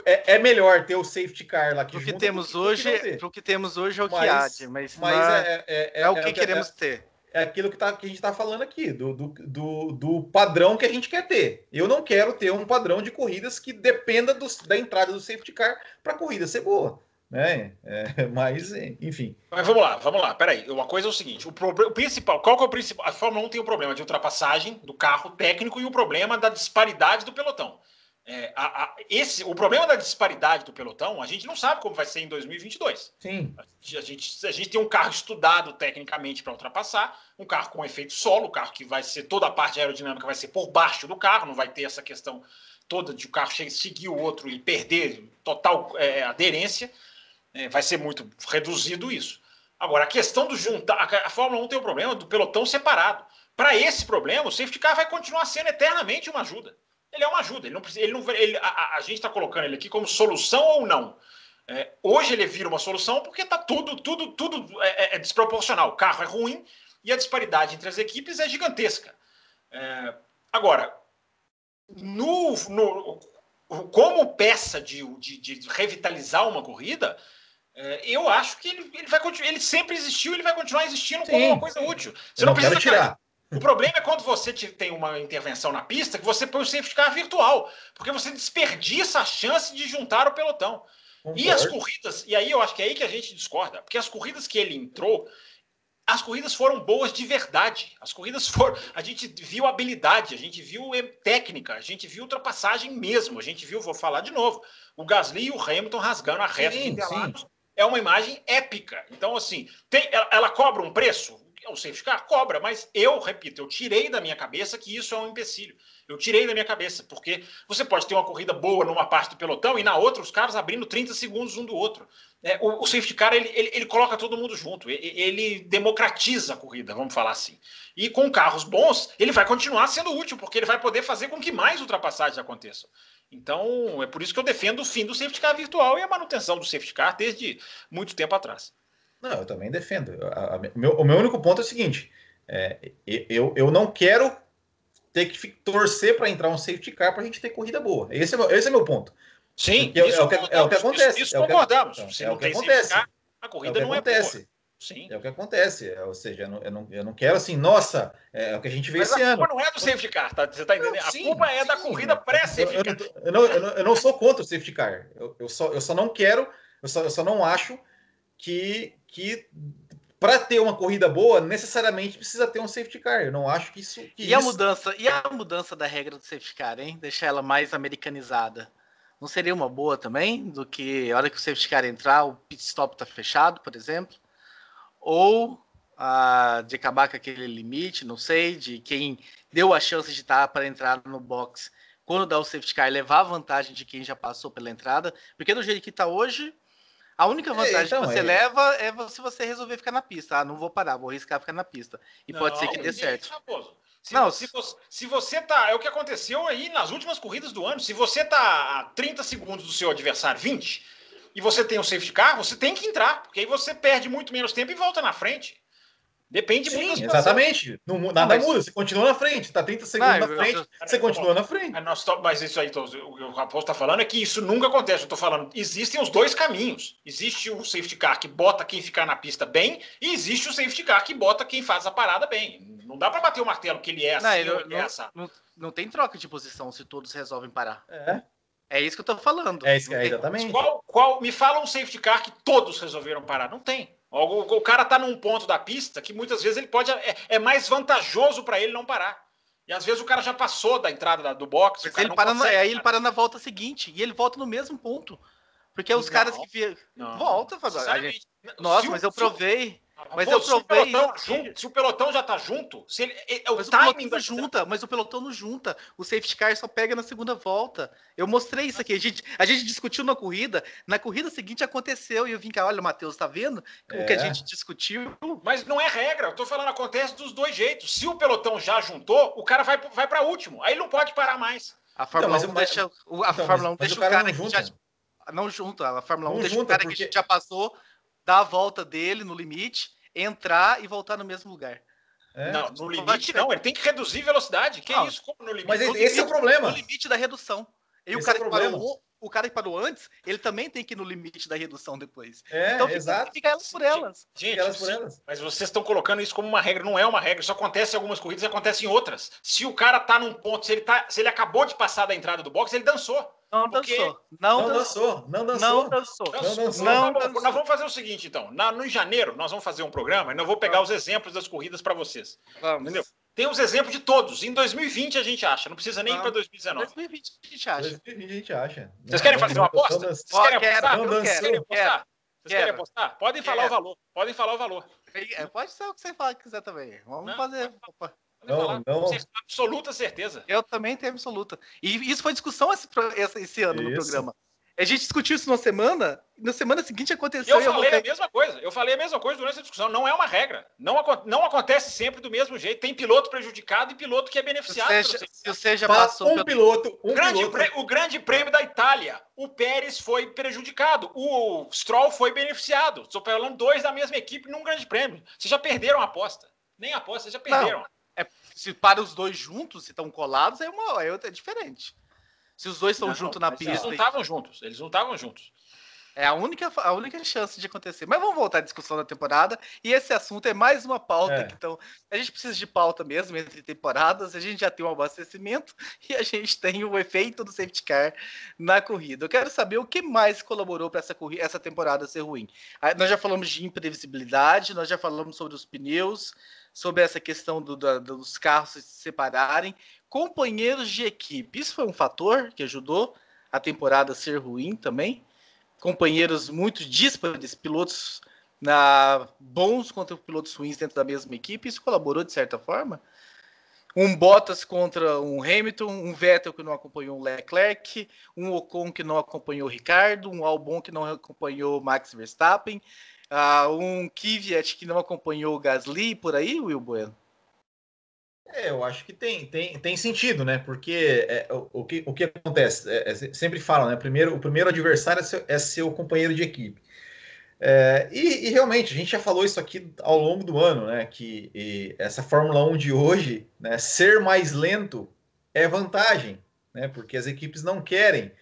é melhor ter o safety car lá que o que temos hoje é o que há, mas é o que queremos ter. É aquilo que a gente está falando aqui, do padrão que a gente quer ter. Eu não quero ter um padrão de corridas que dependa da entrada do safety car para a corrida ser boa. Mas, enfim. Mas vamos lá, peraí. Uma coisa é o seguinte: o principal, qual que é o principal? A Fórmula 1 tem o problema de ultrapassagem do carro técnico e o problema da disparidade do pelotão. O problema da disparidade do pelotão, a gente não sabe como vai ser em 2022. Sim. A gente tem um carro estudado tecnicamente para ultrapassar, um carro com efeito solo, um carro que vai ser toda a parte aerodinâmica vai ser por baixo do carro, não vai ter essa questão toda de o carro seguir o outro e perder total aderência. Vai ser muito reduzido isso. Agora, a questão do juntar... A Fórmula 1 tem o problema do pelotão separado. Para esse problema, o safety car vai continuar sendo eternamente uma ajuda. Ele é uma ajuda. A gente está colocando ele aqui como solução ou não. Hoje ele vira uma solução porque está tudo desproporcional. O carro é ruim e a disparidade entre as equipes é gigantesca. Agora, como peça de revitalizar uma corrida... eu acho que ele sempre existiu e ele vai continuar existindo como uma coisa útil. Você não precisa tirar. O problema é quando você tem uma intervenção na pista que você põe o safety car virtual, porque você desperdiça a chance de juntar o pelotão. Concordo. E as corridas, e aí eu acho que é aí que a gente discorda, porque as corridas que ele entrou, as corridas foram boas de verdade. As corridas foram... A gente viu habilidade, a gente viu técnica, a gente viu ultrapassagem mesmo. A gente viu, vou falar de novo, o Gasly e o Hamilton rasgando a reta de Interlagos. É uma imagem épica. Então, assim, ela cobra um preço. o safety car cobra, mas eu tirei da minha cabeça que isso é um empecilho. Eu tirei da minha cabeça, porque você pode ter uma corrida boa numa parte do pelotão e na outra os caras abrindo 30 segundos um do outro. O safety car, ele coloca todo mundo junto, ele democratiza a corrida, vamos falar assim. E com carros bons, ele vai continuar sendo útil, porque ele vai poder fazer com que mais ultrapassagens aconteçam. Então, é por isso que eu defendo o fim do safety car virtual e a manutenção do safety car desde muito tempo atrás. Não, eu também defendo. O meu único ponto é o seguinte: eu não quero ter que torcer para entrar um safety car para a gente ter corrida boa. Esse é meu ponto. Sim, é o que acontece. Isso concordamos. Se não tem safety car, a corrida não é boa. Sim. É o que acontece. Ou seja, eu não quero assim, nossa, é o que a gente vê esse ano. A culpa não é do safety car, tá? Você está entendendo? A culpa é da corrida pré-safety car. Eu não sou contra o safety car. Eu só não quero, eu só não acho que para ter uma corrida boa, necessariamente precisa ter um safety car. Eu não acho que isso... A mudança da regra do safety car, hein? Deixar ela mais americanizada. Não seria uma boa também? Do que a hora que o safety car entrar, o pit stop tá fechado, por exemplo? Ou de acabar com aquele limite, não sei, de quem deu a chance de estar para entrar no box quando dá o safety car, levar a vantagem de quem já passou pela entrada. Porque do jeito que está hoje... A única vantagem que você leva é se você resolver ficar na pista. Não vou parar, vou arriscar ficar na pista. E pode ser que dê certo. Se você tá... É o que aconteceu aí nas últimas corridas do ano. Se você tá a 30 segundos do seu adversário, 20, e você tem um safety car, você tem que entrar. Porque aí você perde muito menos tempo e volta na frente. Depende muito da situação. Exatamente. Nada muda, você continua na frente. Tá 30 segundos na frente, você continua na frente. Mas isso aí, o que o Raposo está falando é que isso nunca acontece. Eu estou falando, existem os dois caminhos. Existe o safety car que bota quem ficar na pista bem, e existe o safety car que bota quem faz a parada bem. Não dá para bater o martelo que ele é assim ou ele é essa. Não tem troca de posição se todos resolvem parar. É isso que eu estou falando. Exatamente. Me fala um safety car que todos resolveram parar. Não tem. O cara tá num ponto da pista que muitas vezes ele pode... É mais vantajoso para ele não parar. E às vezes o cara já passou da entrada do box. Aí ele para na volta seguinte. E ele volta no mesmo ponto. Porque os caras que... Volta, Fabio. Nossa, mas eu provei. Mas eu provei. Se o pelotão já tá junto, mas o pelotão não junta. O safety car só pega na segunda volta. Eu mostrei isso aqui. A gente discutiu na corrida. Na corrida seguinte aconteceu. E eu vim cá, olha, Matheus, tá vendo o que a gente discutiu? Mas não é regra. Eu tô falando, acontece dos dois jeitos. Se o pelotão já juntou, o cara vai para último. Aí ele não pode parar mais. A Fórmula 1 deixa o cara que já... Não junta. A Fórmula 1 deixa o cara que já passou dar a volta dele no limite, entrar e voltar no mesmo lugar. Não, no limite não, ele tem que reduzir velocidade. Que isso? Como no limite? Mas esse é o problema. No limite da redução. E o cara que parou antes, ele também tem que ir no limite da redução depois. Então fica elas por elas. Gente, mas vocês estão colocando isso como uma regra. Não é uma regra. Isso acontece em algumas corridas e acontece em outras. Se o cara tá num ponto, se ele acabou de passar da entrada do box, ele dançou. Não dançou. Nós vamos fazer o seguinte, então. No janeiro, nós vamos fazer um programa e eu vou pegar os exemplos das corridas para vocês. Vamos. Entendeu? Tem os exemplos de todos. Em 2020 a gente acha. Não precisa nem ir para 2019. 2020 a gente acha. 2020 a gente acha. Vocês querem fazer uma aposta? Vocês querem apostar? Vocês querem apostar? Podem falar o valor. Pode ser o que você quiser também. Vamos fazer. Não. Absoluta certeza. Eu também tenho absoluta. E isso foi discussão esse ano no programa. A gente discutiu isso na semana seguinte aconteceu. Eu falei a mesma coisa durante a discussão. Não é uma regra. Não acontece sempre do mesmo jeito. Tem piloto prejudicado e piloto que é beneficiado. Se você já passou o grande prêmio da Itália, o Pérez foi prejudicado, o Stroll foi beneficiado. Estou falando dois da mesma equipe num grande prêmio. Vocês já perderam a aposta. Nem a aposta, vocês já perderam. Se para os dois juntos, se estão colados, é diferente. Se os dois estão juntos na pista... Eles não estavam juntos. É a única chance de acontecer. Mas vamos voltar à discussão da temporada. E esse assunto é mais uma pauta. Então, a gente precisa de pauta mesmo entre temporadas. A gente já tem um abastecimento e a gente tem o efeito do safety car na corrida. Eu quero saber o que mais colaborou para essa temporada ser ruim. Nós já falamos de imprevisibilidade, nós já falamos sobre os pneus, sobre essa questão dos carros se separarem. Companheiros de equipe, isso foi um fator que ajudou a temporada a ser ruim também? Companheiros muito díspares, pilotos bons contra pilotos ruins dentro da mesma equipe, isso colaborou de certa forma. Um Bottas contra um Hamilton, um Vettel que não acompanhou o Leclerc, um Ocon que não acompanhou o Ricardo, um Albon que não acompanhou o Max Verstappen, um Kvyat que não acompanhou o Gasly, por aí, Will Bueno? Eu acho que tem sentido, né? Porque o que acontece? Sempre falam, né? O primeiro adversário é seu companheiro de equipe. E realmente, a gente já falou isso aqui ao longo do ano, né? Que essa Fórmula 1 de hoje, né, ser mais lento é vantagem, né? Porque as equipes não querem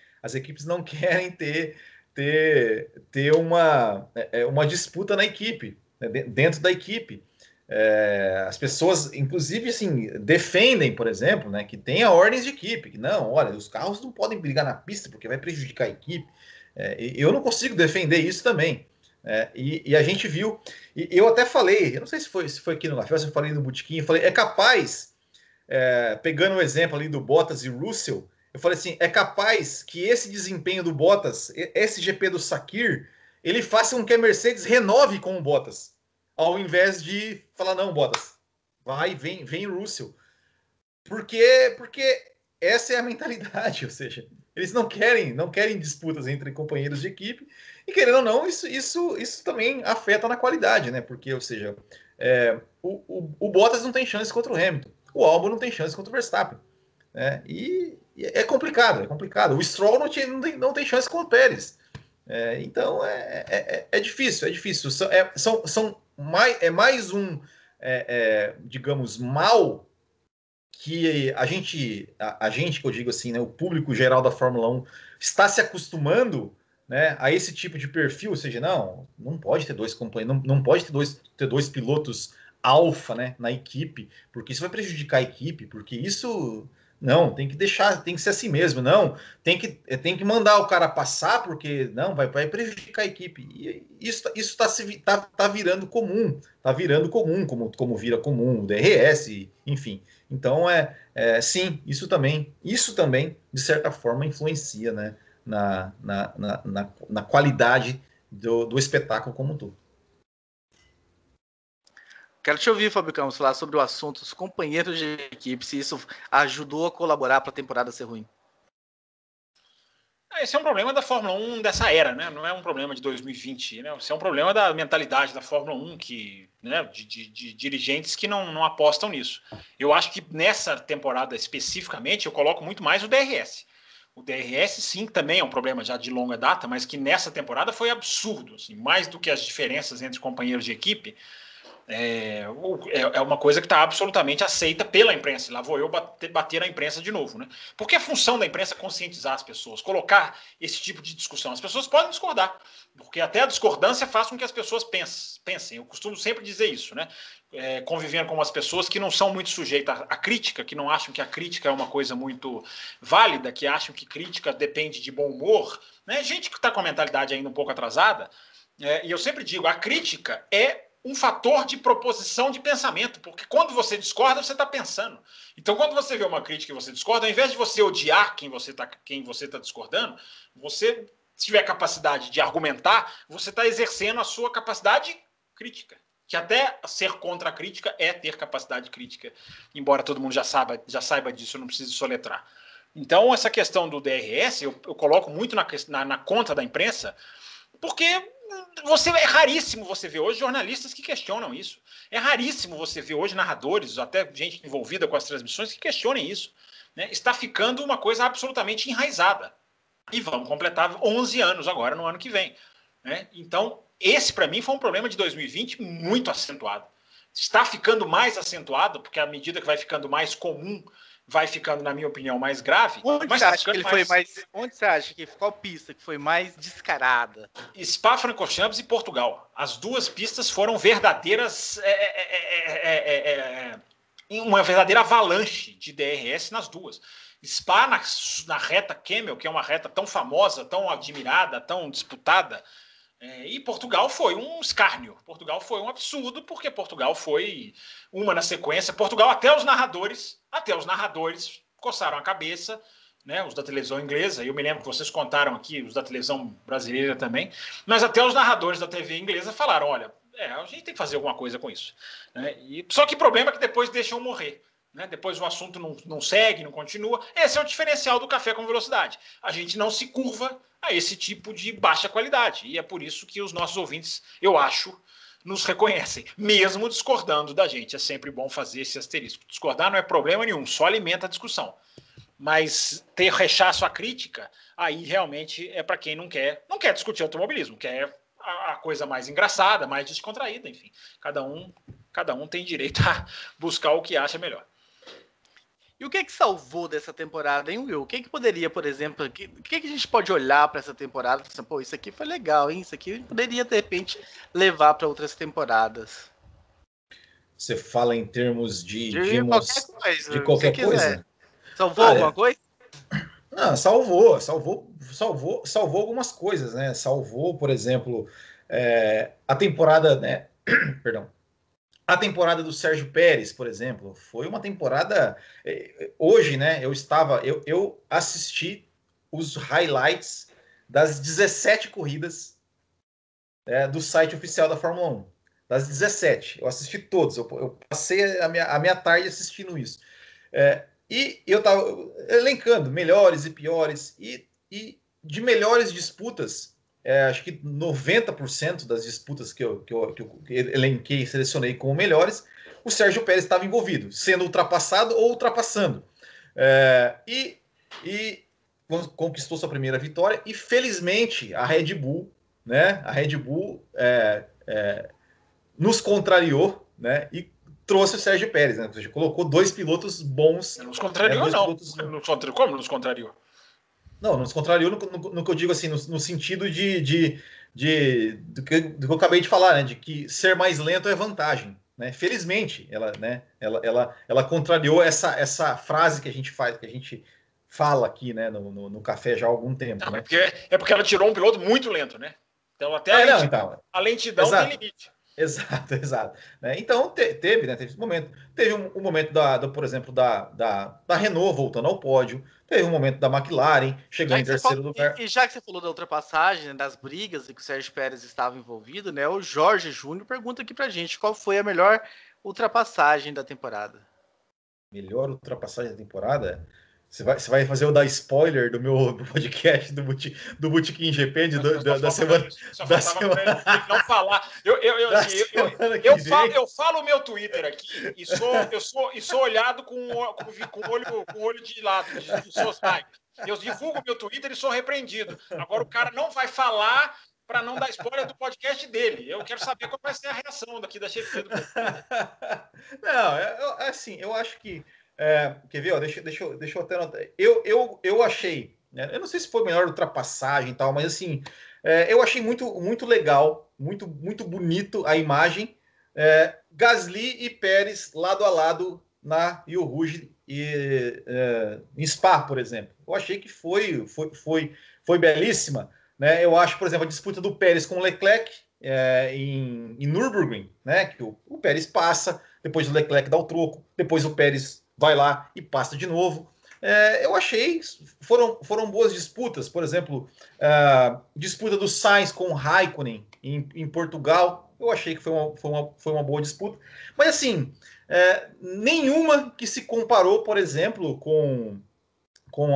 ter uma disputa na equipe, né, dentro da equipe. As pessoas, inclusive, assim, defendem, por exemplo, né, que tenha ordens de equipe, que não, olha, os carros não podem brigar na pista porque vai prejudicar a equipe. Eu não consigo defender isso também. E a gente viu, e eu até falei, eu não sei se foi aqui no Café, se eu falei no Botequim, eu falei, é capaz, pegando o exemplo ali do Bottas e Russell, eu falei assim, é capaz que esse desempenho do Bottas, esse GP do Sakir, ele faça com que a Mercedes renove com o Bottas, ao invés de falar, não, Bottas, vem Russell. Porque essa é a mentalidade, ou seja, eles não querem disputas entre companheiros de equipe, e querendo ou não, isso também afeta na qualidade, né? Porque, ou seja, o Bottas não tem chance contra o Hamilton, o Albon não tem chance contra o Verstappen, né? E é complicado, é complicado. O Stroll não tem chance contra o Pérez. Então é difícil, é difícil. É mais um, digamos, mal que a gente, que eu digo assim, né, o público geral da Fórmula 1 está se acostumando, né, a esse tipo de perfil, ou seja, não pode ter dois companheiros, não pode ter dois pilotos alfa, né, na equipe, porque isso vai prejudicar a equipe, porque isso não, tem que deixar, tem que ser assim mesmo, não, tem que mandar o cara passar, porque não, vai prejudicar a equipe. E isso tá virando comum, como vira comum o DRS, enfim. Então, sim, isso também, de certa forma, influencia, né, na qualidade do espetáculo como um todo. Quero te ouvir, Fábio Campos, falar sobre o assunto, os companheiros de equipe, se isso ajudou a colaborar para a temporada ser ruim. Esse é um problema da Fórmula 1 dessa era, né? Não é um problema de 2020, né? Esse é um problema da mentalidade da Fórmula 1, né? de dirigentes que não apostam nisso. Eu acho que nessa temporada especificamente eu coloco muito mais o DRS. O DRS, sim, também é um problema já de longa data, mas que nessa temporada foi absurdo. Assim, mais do que as diferenças entre companheiros de equipe, é uma coisa que está absolutamente aceita pela imprensa. Lá vou eu bater na imprensa de novo, né? Porque a função da imprensa é conscientizar as pessoas, colocar esse tipo de discussão. As pessoas podem discordar, porque até a discordância faz com que as pessoas pensem. Eu costumo sempre dizer isso, né? Convivendo com as pessoas que não são muito sujeitas à crítica, que não acham que a crítica é uma coisa muito válida, que acham que crítica depende de bom humor, né? Gente que está com a mentalidade ainda um pouco atrasada. E eu sempre digo, a crítica é um fator de proposição de pensamento, porque quando você discorda, você está pensando. Então, quando você vê uma crítica e você discorda, ao invés de você odiar quem você está discordando, você, se tiver capacidade de argumentar, você está exercendo a sua capacidade crítica. Que até ser contra a crítica é ter capacidade crítica, embora todo mundo já saiba disso, eu não preciso soletrar. Então, essa questão do DRS, eu coloco muito na conta da imprensa, porque é raríssimo você ver hoje jornalistas que questionam isso. É raríssimo você ver hoje narradores, até gente envolvida com as transmissões, que questionem isso. Né? Está ficando uma coisa absolutamente enraizada. E vamos completar 11 anos agora, no ano que vem. Né? Então, esse para mim foi um problema de 2020 muito acentuado. Está ficando mais acentuado, porque à medida que vai ficando mais comum, vai ficando, na minha opinião, mais grave. Onde você acha que ele foi mais? Onde você acha que qual pista que foi mais descarada? Spa-Francorchamps e Portugal. As duas pistas foram verdadeiras, uma verdadeira avalanche de DRS nas duas. Spa na reta Kemmel, que é uma reta tão famosa, tão admirada, tão disputada. E Portugal foi um escárnio. Portugal foi um absurdo, porque Portugal foi uma na sequência. Portugal, até os narradores coçaram a cabeça, né, os da televisão inglesa, eu me lembro que vocês contaram aqui, os da televisão brasileira também, mas até os narradores da TV inglesa falaram, olha, a gente tem que fazer alguma coisa com isso. Né? Só que o problema é que depois deixam morrer. Né? Depois o assunto não segue, não continua. Esse é o diferencial do Café com Velocidade. A gente não se curva a esse tipo de baixa qualidade. E é por isso que os nossos ouvintes, eu acho, nos reconhecem, mesmo discordando da gente. É sempre bom fazer esse asterisco. Discordar não é problema nenhum, só alimenta a discussão. Mas ter rechaço à crítica, aí realmente é para quem não quer discutir automobilismo, quer a coisa mais engraçada, mais descontraída, enfim. Cada um tem direito a buscar o que acha melhor. E o que salvou dessa temporada, hein, Will? O que poderia, por exemplo, o que a gente pode olhar para essa temporada e pensar, pô, isso aqui foi legal, hein? Isso aqui poderia, de repente, levar para outras temporadas. Você fala em termos de qualquer coisa. De qualquer coisa? Salvou alguma coisa? Não, salvou algumas coisas, né? Salvou, por exemplo, a temporada, né? Perdão. A temporada do Sérgio Pérez, por exemplo, foi uma temporada. Hoje, né? Eu assisti os highlights das 17 corridas do site oficial da Fórmula 1. Das 17, eu assisti todos. Eu passei a minha tarde assistindo isso. E eu estava elencando melhores e piores, e de melhores disputas, acho que 90% das disputas que eu elenquei e selecionei como melhores, o Sérgio Pérez estava envolvido, sendo ultrapassado ou ultrapassando. E conquistou sua primeira vitória, e felizmente a Red Bull, né, nos contrariou, né, e trouxe o Sérgio Pérez, né? Ou seja, colocou dois pilotos bons. Não nos contrariou, não. Como nos contrariou? Não, nos contrariou no que eu digo assim, no sentido do que eu acabei de falar, né? De que ser mais lento é vantagem. Né? Felizmente, ela contrariou essa frase que a gente fala aqui, né? No café já há algum tempo. Não, né? É porque ela tirou um piloto muito lento, né? Então até a lentidão tem limite. Exato. Né? Então, teve esse momento. Teve um momento, por exemplo, da Renault voltando ao pódio. Teve um momento da McLaren chegando em terceiro lugar. E já que você falou da ultrapassagem, né, das brigas e que o Sérgio Pérez estava envolvido, né? O Jorge Júnior pergunta aqui pra gente qual foi a melhor ultrapassagem da temporada. Melhor ultrapassagem da temporada? Você vai fazer o dar spoiler do meu podcast do Botequim GP da semana. Não falar. Eu falo o meu Twitter aqui e sou olhado com o olho de lado. Eu divulgo o meu Twitter e sou repreendido. Agora o cara não vai falar para não dar spoiler do podcast dele. Eu quero saber qual vai ser a reação daqui da chefia do podcast. Não, assim, eu acho que. Quer ver? Ó, deixa eu até anotar. Eu achei, né, eu não sei se foi melhor ultrapassagem e tal, mas assim, eu achei muito legal, muito bonito a imagem. Gasly e Pérez lado a lado na Rio Rouge em Spa, por exemplo. Eu achei que foi belíssima. Né? Eu acho, por exemplo, a disputa do Pérez com o Leclerc em Nürburgring, né? Que o Pérez passa, depois o Leclerc dá o troco, depois o Pérez vai lá e passa de novo. Eu achei foram boas disputas. Por exemplo, disputa do Sainz com o Raikkonen em Portugal. Eu achei que foi uma boa disputa. Mas assim, nenhuma que se comparou, por exemplo, com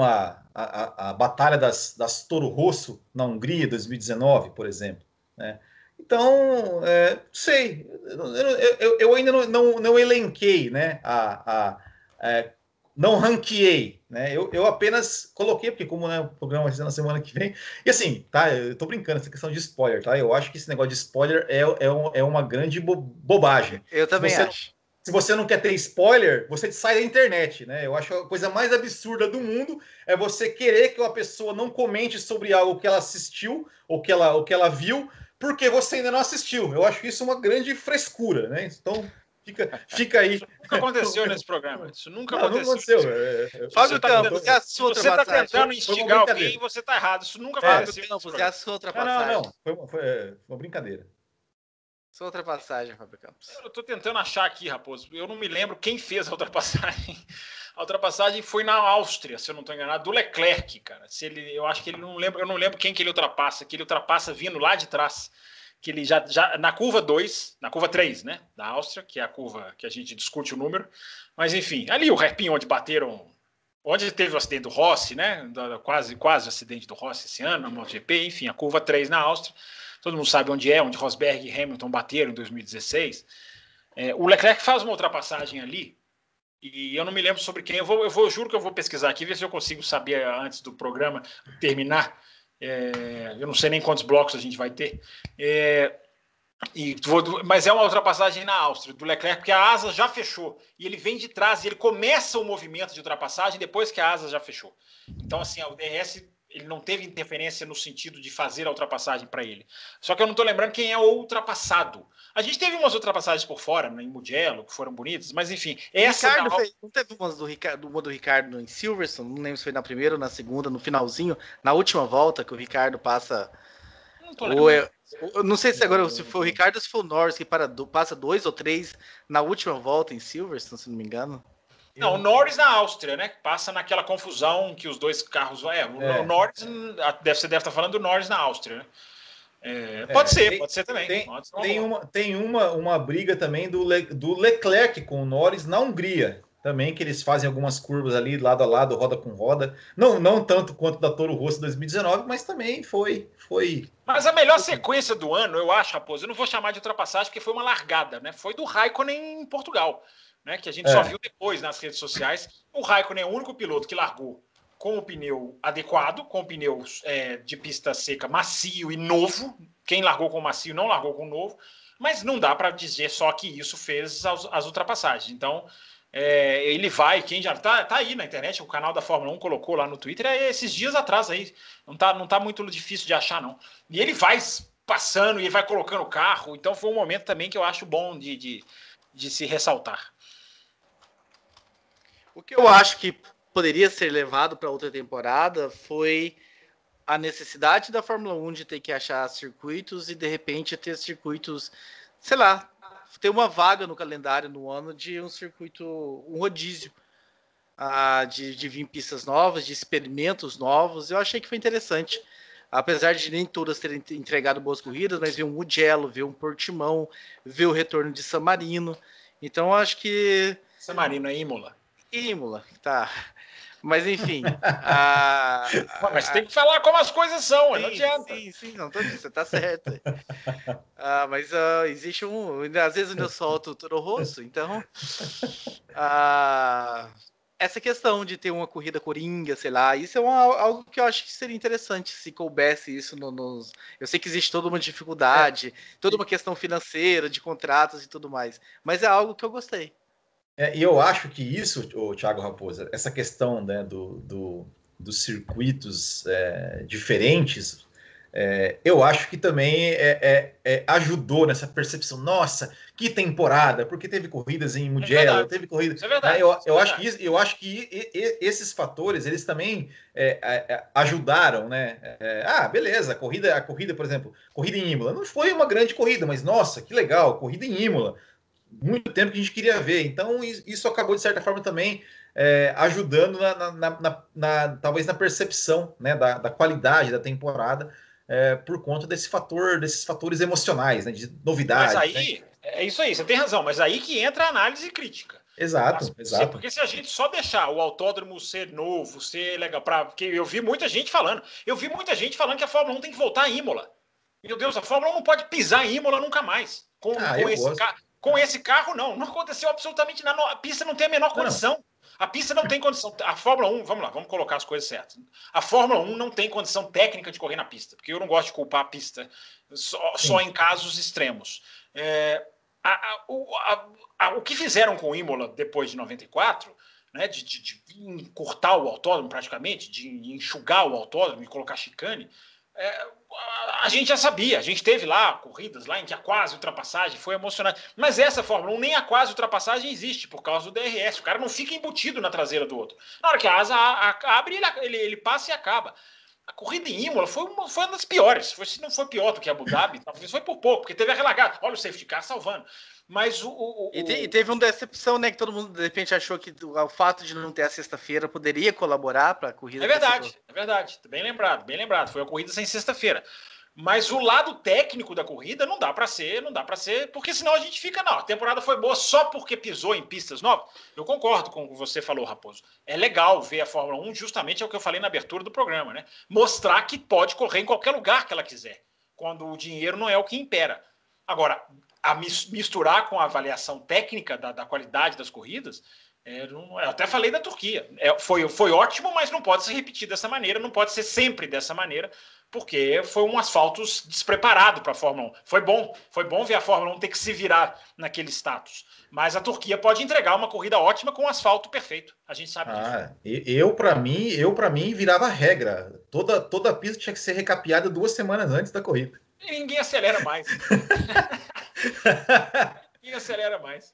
a batalha das Toro Rosso na Hungria 2019, por exemplo. Né? Então, sei, eu ainda não elenquei, né, não ranqueei, né, eu apenas coloquei, porque como né, o programa vai ser na semana que vem, e assim, tá, eu tô brincando, essa questão de spoiler, tá, eu acho que esse negócio de spoiler é uma grande bobagem. Eu também acho. Se você não quer ter spoiler, você sai da internet, né? Eu acho a coisa mais absurda do mundo é você querer que uma pessoa não comente sobre algo que ela assistiu ou que ela viu, porque você ainda não assistiu. Eu acho isso uma grande frescura, né? Então, fica aí. Isso nunca aconteceu nesse programa. Isso nunca aconteceu. Fábio Campos, é a sua ultrapassagem. Você está tentando instigar alguém, você está errado. Isso nunca aconteceu. Fábio Campos, é a sua ultrapassagem. Não. Foi uma brincadeira. Sua ultrapassagem, Fábio Campos. Eu estou tentando achar aqui, Raposo. Eu não me lembro quem fez a ultrapassagem. A ultrapassagem foi na Áustria, se eu não estou enganado, do Leclerc, cara. Eu acho que ele não lembra, eu não lembro quem que ele ultrapassa vindo lá de trás. Que ele já na curva 2, na curva 3, né? Da Áustria, que é a curva que a gente discute o número. Mas enfim, ali o hairpin onde bateram. Onde teve o acidente do Rossi, né? Quase o acidente do Rossi esse ano, na MotoGP, enfim, a curva 3 na Áustria. Todo mundo sabe onde onde Rosberg e Hamilton bateram em 2016. O Leclerc faz uma ultrapassagem ali, e eu não me lembro sobre quem. Eu juro que eu vou pesquisar aqui, ver se eu consigo saber antes do programa terminar. Eu não sei nem quantos blocos a gente vai ter. Mas é uma ultrapassagem na Áustria, do Leclerc, porque a asa já fechou. E ele vem de trás e ele começa o movimento de ultrapassagem depois que a asa já fechou. Então, assim, o DRS ele não teve interferência no sentido de fazer a ultrapassagem para ele. Só que eu não estou lembrando quem é o ultrapassado. A gente teve umas ultrapassagens por fora, em Mugello, que foram bonitas, mas enfim. Não teve uma do Ricardo em Silverstone? Não lembro se foi na primeira ou na segunda, no finalzinho, na última volta, que o Ricardo passa. Eu não sei se agora se foi o Ricardo ou se foi o Norris que passa 2 ou 3 na última volta em Silverstone, se não me engano. Não, o Norris na Áustria, né? Passa naquela confusão que os dois carros. O Norris. Você deve estar falando do Norris na Áustria, né? Pode ser também. Tem uma briga também do Leclerc com o Norris na Hungria. Também que eles fazem algumas curvas ali, lado a lado, roda com roda. Não tanto quanto da Toro Rosso 2019, mas também foi. Mas a melhor sequência do ano, eu acho, Raposo, eu não vou chamar de ultrapassagem, porque foi uma largada, né? Foi do Raikkonen em Portugal, né? Que a gente só viu depois nas redes sociais. O Raikkonen é o único piloto que largou com o pneu adequado, com o pneu de pista seca macio e novo. Quem largou com macio não largou com novo. Mas não dá para dizer só que isso fez as ultrapassagens. Então, ele vai, quem já tá aí na internet, o canal da Fórmula 1 colocou lá no Twitter, esses dias atrás aí, não tá muito difícil de achar não, e ele vai passando e vai colocando o carro, então foi um momento também que eu acho bom de se ressaltar. O que eu acho que poderia ser levado para outra temporada foi a necessidade da Fórmula 1 de ter que achar circuitos e de repente ter circuitos, sei lá, ter uma vaga no calendário no ano de um circuito, um rodízio, de vir pistas novas, de experimentos novos. Eu achei que foi interessante. Apesar de nem todas terem entregado boas corridas, mas ver um Mugello, ver um Portimão, ver o retorno de San Marino. Então, eu acho que... San Marino é Imola. Imola, tá. Mas enfim. Mas tem que falar como as coisas são, não adianta. Sim, não, você tá certo. Mas existe às vezes eu solto o Toro Rosso, então. Essa questão de ter uma corrida coringa, sei lá, isso é algo que eu acho que seria interessante se coubesse isso nos. Eu sei que existe toda uma dificuldade, toda uma questão financeira, de contratos e tudo mais, mas é algo que eu gostei. E eu acho que isso, Thiago Raposa, essa questão, né, dos circuitos diferentes, eu acho que também ajudou nessa percepção. Nossa, que temporada! Porque teve corridas em Mugello, teve corridas. Isso é verdade. Eu acho que esses fatores eles também ajudaram, né? Beleza, a corrida, por exemplo, corrida em Imola não foi uma grande corrida, mas nossa, que legal, corrida em Imola. Muito tempo que a gente queria ver. Então, isso acabou, de certa forma, também ajudando talvez na percepção, né, da qualidade da temporada, por conta desses fatores emocionais, né, de novidade. Mas aí, né? É isso aí, você tem razão, mas aí que entra a análise crítica. Exato. Porque se a gente só deixar o autódromo ser novo, ser legal, porque eu vi muita gente falando que a Fórmula 1 tem que voltar a Imola. Meu Deus, a Fórmula 1 não pode pisar em Imola nunca mais. Com esse carro, não aconteceu absolutamente nada. A pista não tem a menor condição. Não. A pista não tem condição. A Fórmula 1, vamos lá, vamos colocar as coisas certas. A Fórmula 1 não tem condição técnica de correr na pista, porque eu não gosto de culpar a pista só em casos extremos. O que fizeram com o Imola depois de 94, né, de encurtar o autódromo praticamente, de enxugar o autódromo e colocar chicane, a gente já sabia, a gente teve lá corridas lá em que a quase ultrapassagem foi emocionante, mas essa Fórmula 1 nem a quase ultrapassagem existe por causa do DRS, o cara não fica embutido na traseira do outro, na hora que a asa abre ele passa e acaba. A corrida em Imola foi uma das piores. Se não foi pior do que a Abu Dhabi, talvez foi por pouco, porque teve a relargada. Olha o safety car salvando. Mas E teve uma decepção, né? Que todo mundo, de repente, achou que o fato de não ter a sexta-feira poderia colaborar para a corrida. É verdade. Bem lembrado, bem lembrado. Foi uma corrida sem sexta-feira. Mas o lado técnico da corrida não dá para ser, porque senão a gente fica, não, a temporada foi boa só porque pisou em pistas novas. Eu concordo com o que você falou, Raposo. É legal ver a Fórmula 1, justamente é o que eu falei na abertura do programa, né? Mostrar que pode correr em qualquer lugar que ela quiser, quando o dinheiro não é o que impera. Agora, a misturar com a avaliação técnica da qualidade das corridas, eu até falei da Turquia. Foi ótimo, mas não pode se repetir dessa maneira, não pode ser sempre dessa maneira, porque foi um asfalto despreparado para a Fórmula 1. Foi bom ver a Fórmula 1 ter que se virar naquele status. Mas a Turquia pode entregar uma corrida ótima com um asfalto perfeito. A gente sabe disso. Eu para mim virava regra. Toda pista tinha que ser recapeada 2 semanas antes da corrida. E ninguém acelera mais. Ninguém acelera mais.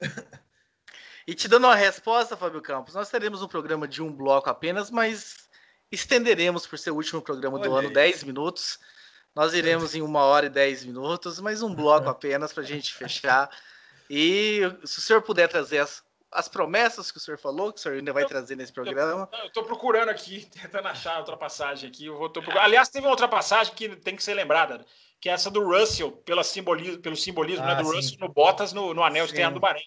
E te dando uma resposta, Fábio Campos, nós teremos um programa de um bloco apenas, mas estenderemos por ser o último programa do ano 10 minutos. Nós iremos em 1 hora e 10 minutos, mas um bloco apenas para a gente fechar. E se o senhor puder trazer as promessas que o senhor falou, que o senhor ainda vai trazer nesse programa. Eu estou procurando aqui, tentando achar a ultrapassagem aqui. Aliás, teve uma ultrapassagem que tem que ser lembrada, que é essa do Russell, pelo simbolismo, né, do Russell no Bottas no anel externo do Bahrein.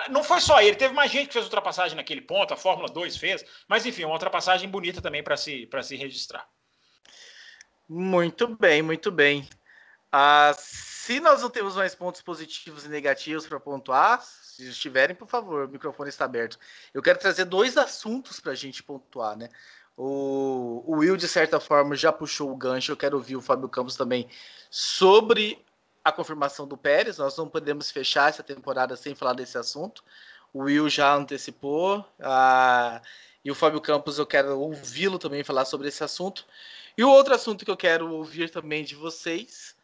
Não foi só ele, teve mais gente que fez ultrapassagem naquele ponto, a Fórmula 2 fez, mas enfim, uma ultrapassagem bonita também para se registrar. Muito bem, muito bem. Se nós não temos mais pontos positivos e negativos para pontuar, se estiverem, por favor, o microfone está aberto. Eu quero trazer 2 assuntos para a gente pontuar, né? O Will, de certa forma, já puxou o gancho, eu quero ouvir o Fábio Campos também sobre a confirmação do Pérez. Nós não podemos fechar essa temporada sem falar desse assunto. O Will já antecipou, e o Fábio Campos eu quero ouvi-lo também falar sobre esse assunto. E o outro assunto que eu quero ouvir também de vocês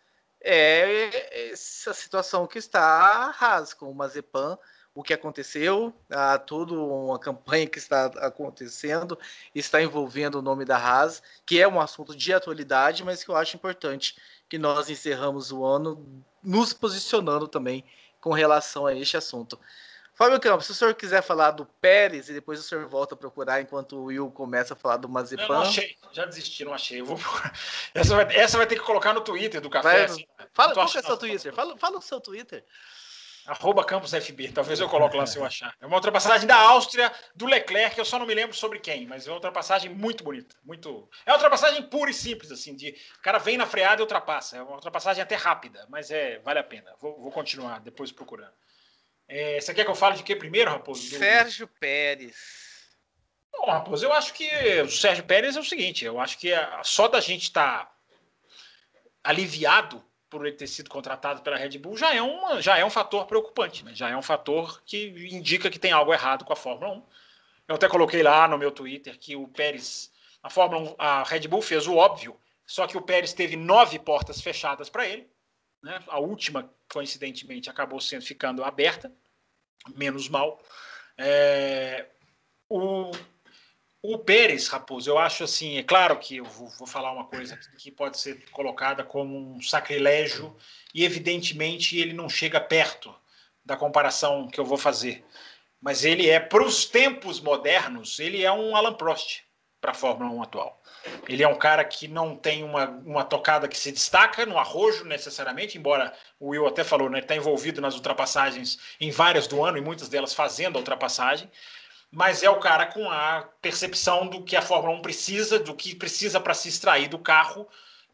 é essa situação que está a Haas com o Mazepin, o que aconteceu, toda uma campanha que está acontecendo, está envolvendo o nome da Haas, que é um assunto de atualidade, mas que eu acho importante que nós encerramos o ano nos posicionando também com relação a este assunto. Fábio Campos, se o senhor quiser falar do Pérez e depois o senhor volta a procurar enquanto o Will começa a falar do Mazepin. Eu não achei, já desisti, não achei. Eu vou procurar. Essa vai ter que colocar no Twitter do Café. Fala qual que é o seu Twitter? Fala o seu Twitter. @CampusFB, talvez eu coloque lá se eu achar. É uma ultrapassagem da Áustria, do Leclerc, eu só não me lembro sobre quem, mas é uma ultrapassagem muito bonita. É uma ultrapassagem pura e simples, assim, o cara vem na freada e ultrapassa. É uma ultrapassagem até rápida, mas vale a pena. Vou continuar depois procurando. Você quer que eu fale de quê primeiro, Raposo? Sérgio Pérez. Bom, Raposo, eu acho que o Sérgio Pérez é o seguinte, eu acho que só da gente estar aliviado por ele ter sido contratado pela Red Bull, já é um fator preocupante, né? Já é um fator que indica que tem algo errado com a Fórmula 1. Eu até coloquei lá no meu Twitter que o Pérez, a Red Bull fez o óbvio, só que o Pérez teve 9 portas fechadas para ele, né? A última, coincidentemente, acabou ficando aberta, menos mal. O Pérez, Raposo, eu acho assim, é claro que eu vou falar uma coisa que pode ser colocada como um sacrilégio e evidentemente ele não chega perto da comparação que eu vou fazer. Mas ele para os tempos modernos, ele é um Alain Prost para a Fórmula 1 atual. Ele é um cara que não tem uma tocada que se destaca no arrojo necessariamente, embora o Will até falou, né, ele está envolvido nas ultrapassagens em várias do ano e muitas delas fazendo a ultrapassagem. Mas é o cara com a percepção do que a Fórmula 1 precisa, do que precisa para se extrair do carro,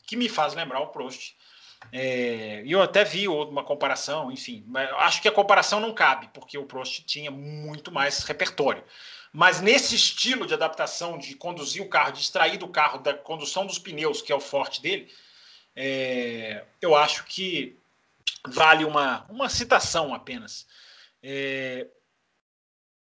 que me faz lembrar o Prost. E eu até vi uma comparação, enfim, mas acho que a comparação não cabe, porque o Prost tinha muito mais repertório. Mas nesse estilo de adaptação, de conduzir o carro, de extrair do carro, da condução dos pneus, que é o forte dele, eu acho que vale uma citação apenas.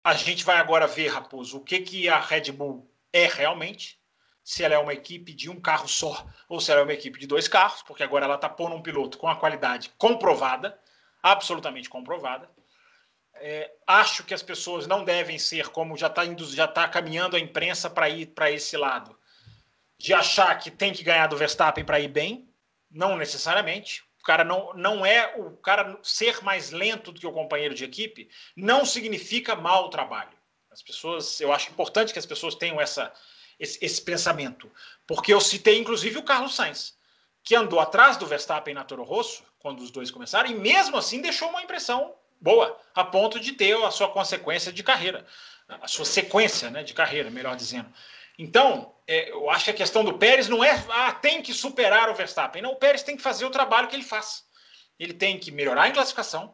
A gente vai agora ver, Raposo, o que a Red Bull é realmente, se ela é uma equipe de um carro só ou se ela é uma equipe de 2 carros, porque agora ela está pondo um piloto com a qualidade comprovada, absolutamente comprovada. Acho que as pessoas não devem ser, como já está caminhando a imprensa para ir para esse lado, de achar que tem que ganhar do Verstappen para ir bem, não necessariamente. O cara não é o cara ser mais lento do que o companheiro de equipe, não significa mau trabalho. As pessoas, eu acho importante que as pessoas tenham esse pensamento, porque eu citei inclusive o Carlos Sainz, que andou atrás do Verstappen na Toro Rosso quando os dois começaram e mesmo assim deixou uma impressão boa, a ponto de ter a sua consequência de carreira, a sua sequência, né, de carreira, melhor dizendo. Então, eu acho que a questão do Pérez não é tem que superar o Verstappen. Não, o Pérez tem que fazer o trabalho que ele faz. Ele tem que melhorar em classificação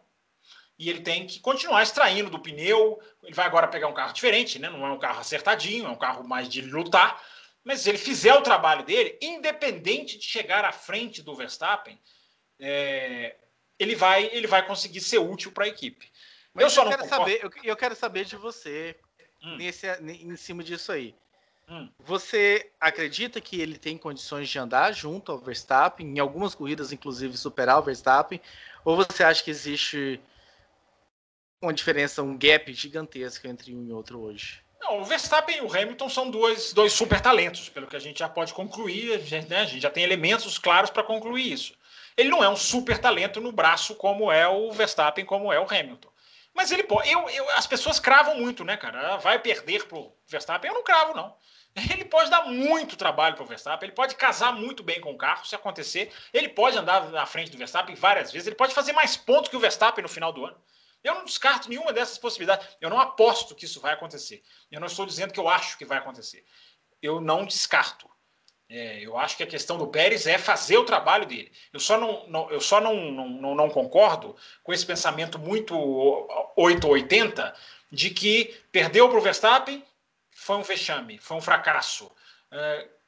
e ele tem que continuar extraindo do pneu. Ele vai agora pegar um carro diferente, né? Não é um carro acertadinho, é um carro mais de lutar. Mas se ele fizer o trabalho dele, independente de chegar à frente do Verstappen, ele vai conseguir ser útil para a equipe. Mas eu quero saber de você em cima disso aí. Você acredita que ele tem condições de andar junto ao Verstappen, em algumas corridas, inclusive, superar o Verstappen? Ou você acha que existe uma diferença, um gap gigantesco entre um e outro hoje? Não, o Verstappen e o Hamilton são dois super talentos, pelo que a gente já pode concluir, a gente já tem elementos claros para concluir isso. Ele não é um super talento no braço como é o Verstappen, como é o Hamilton. Mas ele pode. As pessoas cravam muito, né, cara? Vai perder pro Verstappen? Eu não cravo, não. Ele pode dar muito trabalho para o Verstappen, ele pode casar muito bem com o carro, se acontecer. Ele pode andar na frente do Verstappen várias vezes, ele pode fazer mais pontos que o Verstappen no final do ano. Eu não descarto nenhuma dessas possibilidades. Eu não aposto que isso vai acontecer. Eu não estou dizendo que eu acho que vai acontecer. Eu não descarto. Eu acho que a questão do Pérez é fazer o trabalho dele. Eu só não concordo com esse pensamento muito 880 de que perdeu para o Verstappen, foi um vexame, foi um fracasso.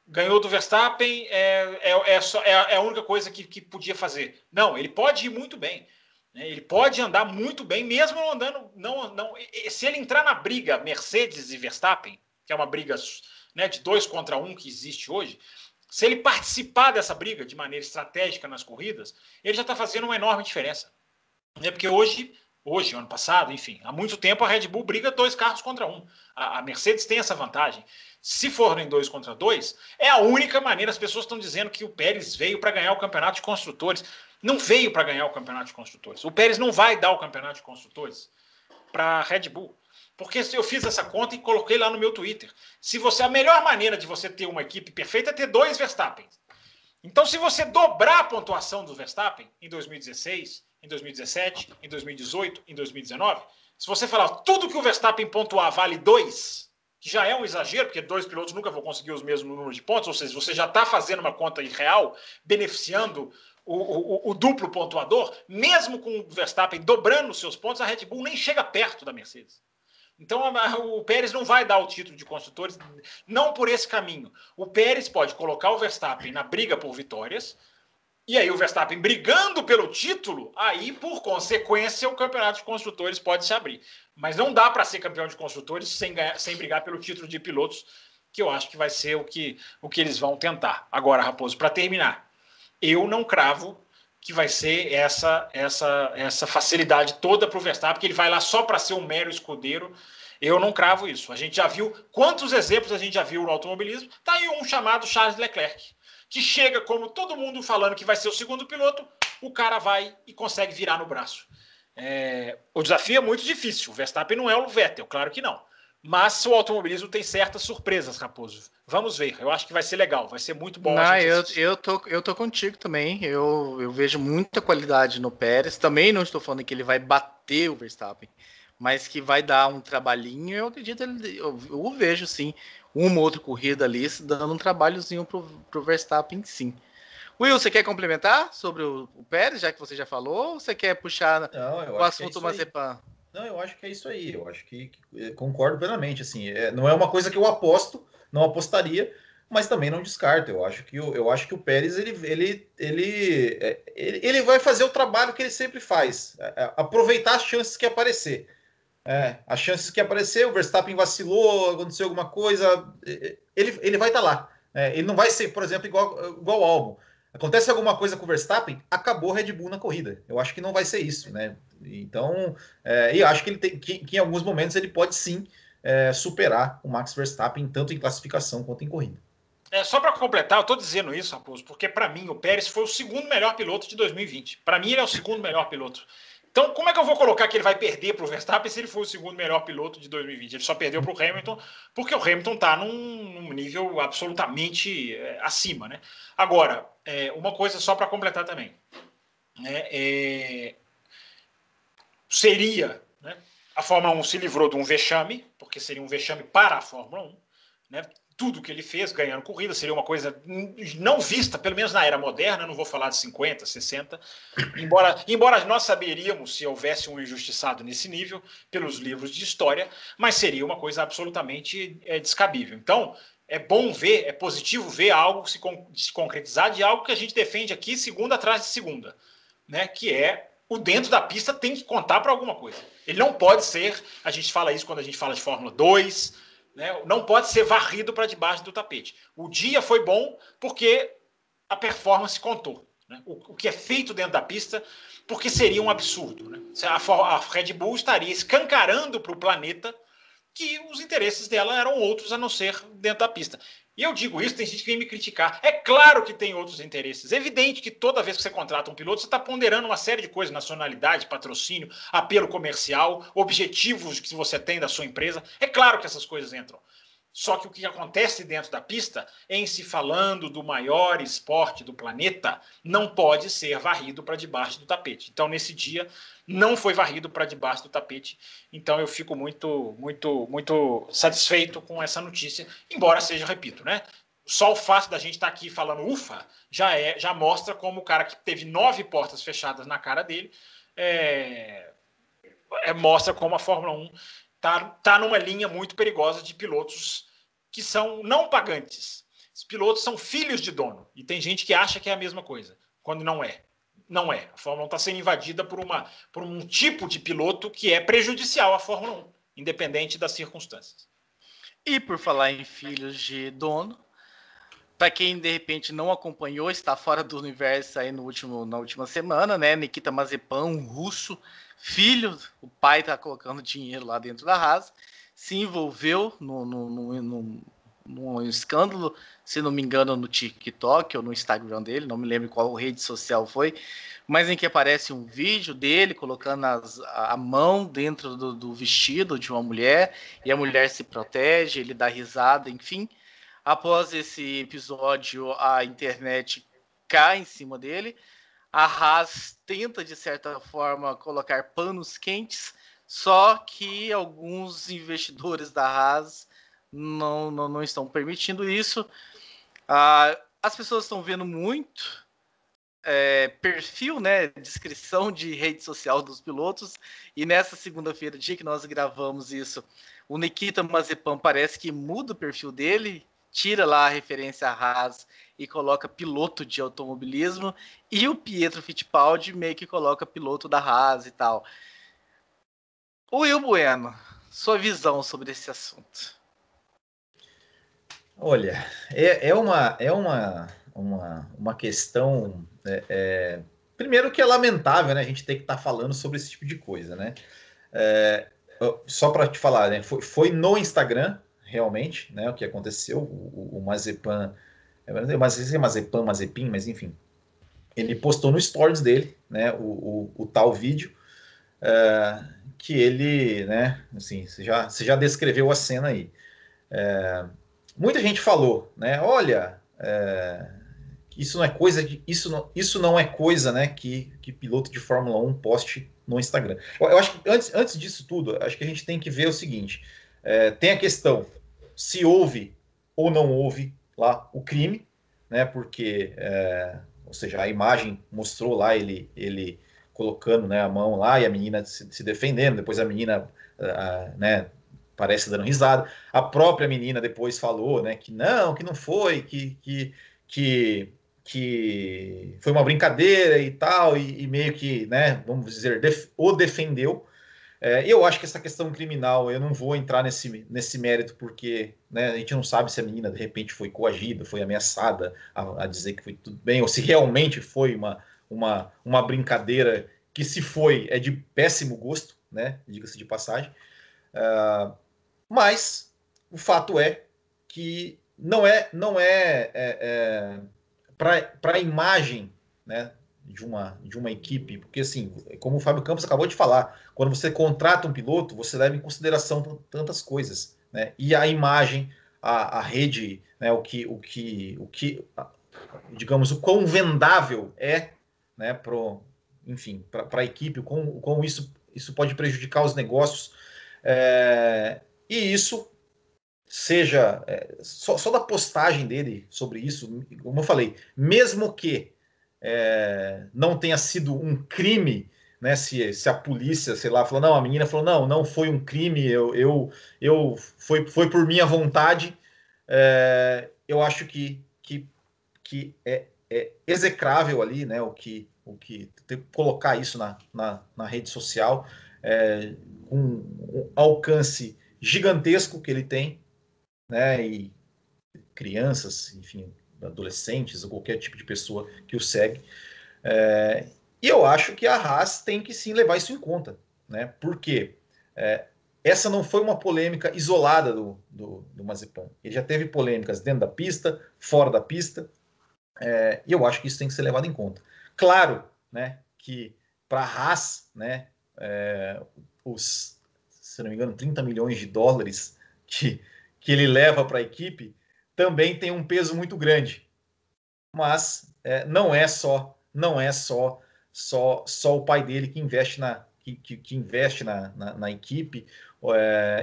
Ganhou do Verstappen, é a única coisa que podia fazer. Não, ele pode ir muito bem. Né? Ele pode andar muito bem, mesmo não andando. Se ele entrar na briga Mercedes e Verstappen, que é uma briga, né, de 2 contra 1 que existe hoje, se ele participar dessa briga de maneira estratégica nas corridas, ele já está fazendo uma enorme diferença. Porque hoje, ano passado, enfim, há muito tempo a Red Bull briga 2 carros contra 1. A Mercedes tem essa vantagem. Se forem 2 contra 2, é a única maneira. As pessoas estão dizendo que o Pérez veio para ganhar o campeonato de construtores. Não veio para ganhar o campeonato de construtores. O Pérez não vai dar o campeonato de construtores para a Red Bull. Porque eu fiz essa conta e coloquei lá no meu Twitter. A melhor maneira de você ter uma equipe perfeita é ter 2 Verstappen. Então, se você dobrar a pontuação do Verstappen em 2016, em 2017, em 2018, em 2019, se você falar tudo que o Verstappen pontuar vale 2, que já é um exagero, porque 2 pilotos nunca vão conseguir os mesmos números de pontos, ou seja, você já está fazendo uma conta irreal, beneficiando o duplo pontuador, mesmo com o Verstappen dobrando os seus pontos, a Red Bull nem chega perto da Mercedes. Então o Pérez não vai dar o título de construtores, não por esse caminho. O Pérez pode colocar o Verstappen na briga por vitórias, e aí o Verstappen brigando pelo título, aí por consequência o campeonato de construtores pode se abrir. Mas não dá para ser campeão de construtores sem brigar pelo título de pilotos, que eu acho que vai ser o que eles vão tentar. Agora, Raposo, para terminar, eu não cravo que vai ser essa facilidade toda para o Verstappen, que ele vai lá só para ser um mero escudeiro. Eu não cravo isso. A gente já viu quantos exemplos a gente já viu no automobilismo. Está aí um chamado Charles Leclerc, que chega como todo mundo falando que vai ser o segundo piloto, o cara vai e consegue virar no braço. O desafio é muito difícil. O Verstappen não é o Vettel, claro que não. Mas o automobilismo tem certas surpresas, Raposo. Vamos ver. Eu acho que vai ser legal, vai ser muito bom. Eu tô contigo também. Eu vejo muita qualidade no Pérez. Também não estou falando que ele vai bater o Verstappen, mas que vai dar um trabalhinho. Eu acredito, eu vejo sim uma ou outra corrida ali dando um trabalhozinho pro Verstappen, sim. Will, você quer complementar sobre o Pérez, já que você já falou, ou você quer puxar o assunto Mazepan? Não, eu acho que é isso aí. Eu acho que concordo plenamente. Assim, não é uma coisa que eu aposto, não apostaria, mas também não descarto. Eu acho que o Pérez ele vai fazer o trabalho que ele sempre faz, aproveitar as chances que aparecer. As chances que aparecer, o Verstappen vacilou, aconteceu alguma coisa, ele vai estar lá. Ele não vai ser, por exemplo, igual o Albon. Acontece alguma coisa com o Verstappen, acabou o Red Bull na corrida. Eu acho que não vai ser isso, né? Então, e acho que ele que em alguns momentos ele pode sim superar o Max Verstappen, tanto em classificação quanto em corrida. Só para completar, eu estou dizendo isso, Raposo, porque para mim o Pérez foi o segundo melhor piloto de 2020. Para mim ele é o segundo melhor piloto. Então, como é que eu vou colocar que ele vai perder para o Verstappen se ele for o segundo melhor piloto de 2020? Ele só perdeu para o Hamilton, porque o Hamilton está num nível absolutamente acima, né? Agora, uma coisa só para completar também. Seria, né, a Fórmula 1 se livrou de um vexame, porque seria um vexame para a Fórmula 1, né? Tudo que ele fez ganhando corrida seria uma coisa não vista, pelo menos na era moderna, não vou falar de 50, 60, embora nós saberíamos se houvesse um injustiçado nesse nível pelos livros de história, mas seria uma coisa absolutamente descabível. Então, é bom ver, é positivo ver algo se concretizar de algo que a gente defende aqui segunda atrás de segunda, né? Que é o dentro da pista tem que contar para alguma coisa. Ele não pode ser, a gente fala isso quando a gente fala de Fórmula 2, né? Não pode ser varrido para debaixo do tapete. O dia foi bom porque a performance contou, né? O que é feito dentro da pista, porque seria um absurdo, né? A Red Bull estaria escancarando para o planeta que os interesses dela eram outros a não ser dentro da pista. E eu digo isso, tem gente que vem me criticar. É claro que tem outros interesses. É evidente que toda vez que você contrata um piloto, você está ponderando uma série de coisas, nacionalidade, patrocínio, apelo comercial, objetivos que você tem da sua empresa. É claro que essas coisas entram. Só que o que acontece dentro da pista, em se falando do maior esporte do planeta, não pode ser varrido para debaixo do tapete. Então, nesse dia, não foi varrido para debaixo do tapete. Então, eu fico muito, muito, muito satisfeito com essa notícia, embora seja, repito, né? Só o fato da gente estar aqui falando ufa, já mostra como o cara que teve 9 portas fechadas na cara dele, mostra como a Fórmula 1 tá numa linha muito perigosa de pilotos que são não pagantes. Os pilotos são filhos de dono. E tem gente que acha que é a mesma coisa, quando não é. Não é. A Fórmula 1 está sendo invadida por um tipo de piloto que é prejudicial à Fórmula 1, independente das circunstâncias. E por falar em filhos de dono, para quem de repente não acompanhou, está fora do universo aí na última semana, né? Nikita Mazepan, um russo, filho, o pai está colocando dinheiro lá dentro da Haas, se envolveu num escândalo, se não me engano, no TikTok ou no Instagram dele, não me lembro qual rede social foi, mas em que aparece um vídeo dele colocando a mão dentro do vestido de uma mulher, e a mulher se protege, ele dá risada, enfim. Após esse episódio, a internet cai em cima dele. A Haas tenta, de certa forma, colocar panos quentes, só que alguns investidores da Haas não estão permitindo isso. As pessoas estão vendo muito perfil, né, descrição de rede social dos pilotos, e nessa segunda-feira, dia que nós gravamos isso, o Nikita Mazepan parece que muda o perfil dele, tira lá a referência a Haas e coloca piloto de automobilismo, e o Pietro Fittipaldi meio que coloca piloto da Haas e tal. Will Bueno, sua visão sobre esse assunto? Olha, é uma questão, primeiro que é lamentável, né, a gente ter que estar falando sobre esse tipo de coisa, né? Só para te falar, né, foi no Instagram, realmente, né, o que aconteceu, o Mazepan, não sei se é Mazepan, Mazepin, mas enfim, ele postou no stories dele, né, o tal vídeo, que ele, né, assim, você já descreveu a cena aí. Muita gente falou, né, olha, isso não é coisa isso não é coisa, né, que piloto de Fórmula 1 poste no Instagram. Eu acho que antes disso tudo, acho que a gente tem que ver o seguinte, tem a questão se houve ou não houve lá o crime, né, porque, ou seja, a imagem mostrou lá ele colocando, né, a mão lá e a menina se defendendo, depois a menina, né, parece dando risada. A própria menina depois falou, né, que não foi, que foi uma brincadeira e tal, e meio que, né, vamos dizer, o defendeu. E eu acho que essa questão criminal, eu não vou entrar nesse mérito, porque, né, a gente não sabe se a menina, de repente, foi coagida, foi ameaçada a dizer que foi tudo bem, ou se realmente foi uma brincadeira que, se foi, é de péssimo gosto, né, diga-se de passagem. Mas o fato é que não é para a imagem, né, de uma equipe, porque assim, como o Fábio Campos acabou de falar, quando você contrata um piloto, você leva em consideração tantas coisas, né, e a imagem, a rede, né, digamos, o quão vendável é, né, enfim, para a equipe, o quão isso pode prejudicar os negócios, e isso seja só da postagem dele sobre isso, como eu falei, mesmo que não tenha sido um crime, né? Se a polícia, sei lá, falou, não, a menina falou, não foi um crime, foi por minha vontade, eu acho que é execrável ali, né? Colocar isso na rede social, com um alcance gigantesco que ele tem, né? E crianças, enfim, adolescentes ou qualquer tipo de pessoa que o segue. E eu acho que a Haas tem que sim levar isso em conta, né? Porque essa não foi uma polêmica isolada do Mazepan. Ele já teve polêmicas dentro da pista, fora da pista, e eu acho que isso tem que ser levado em conta. Claro, né, que para a Haas, né, se não me engano, 30 milhões de dólares que ele leva para a equipe também tem um peso muito grande. Mas não é só o pai dele que investe na equipe.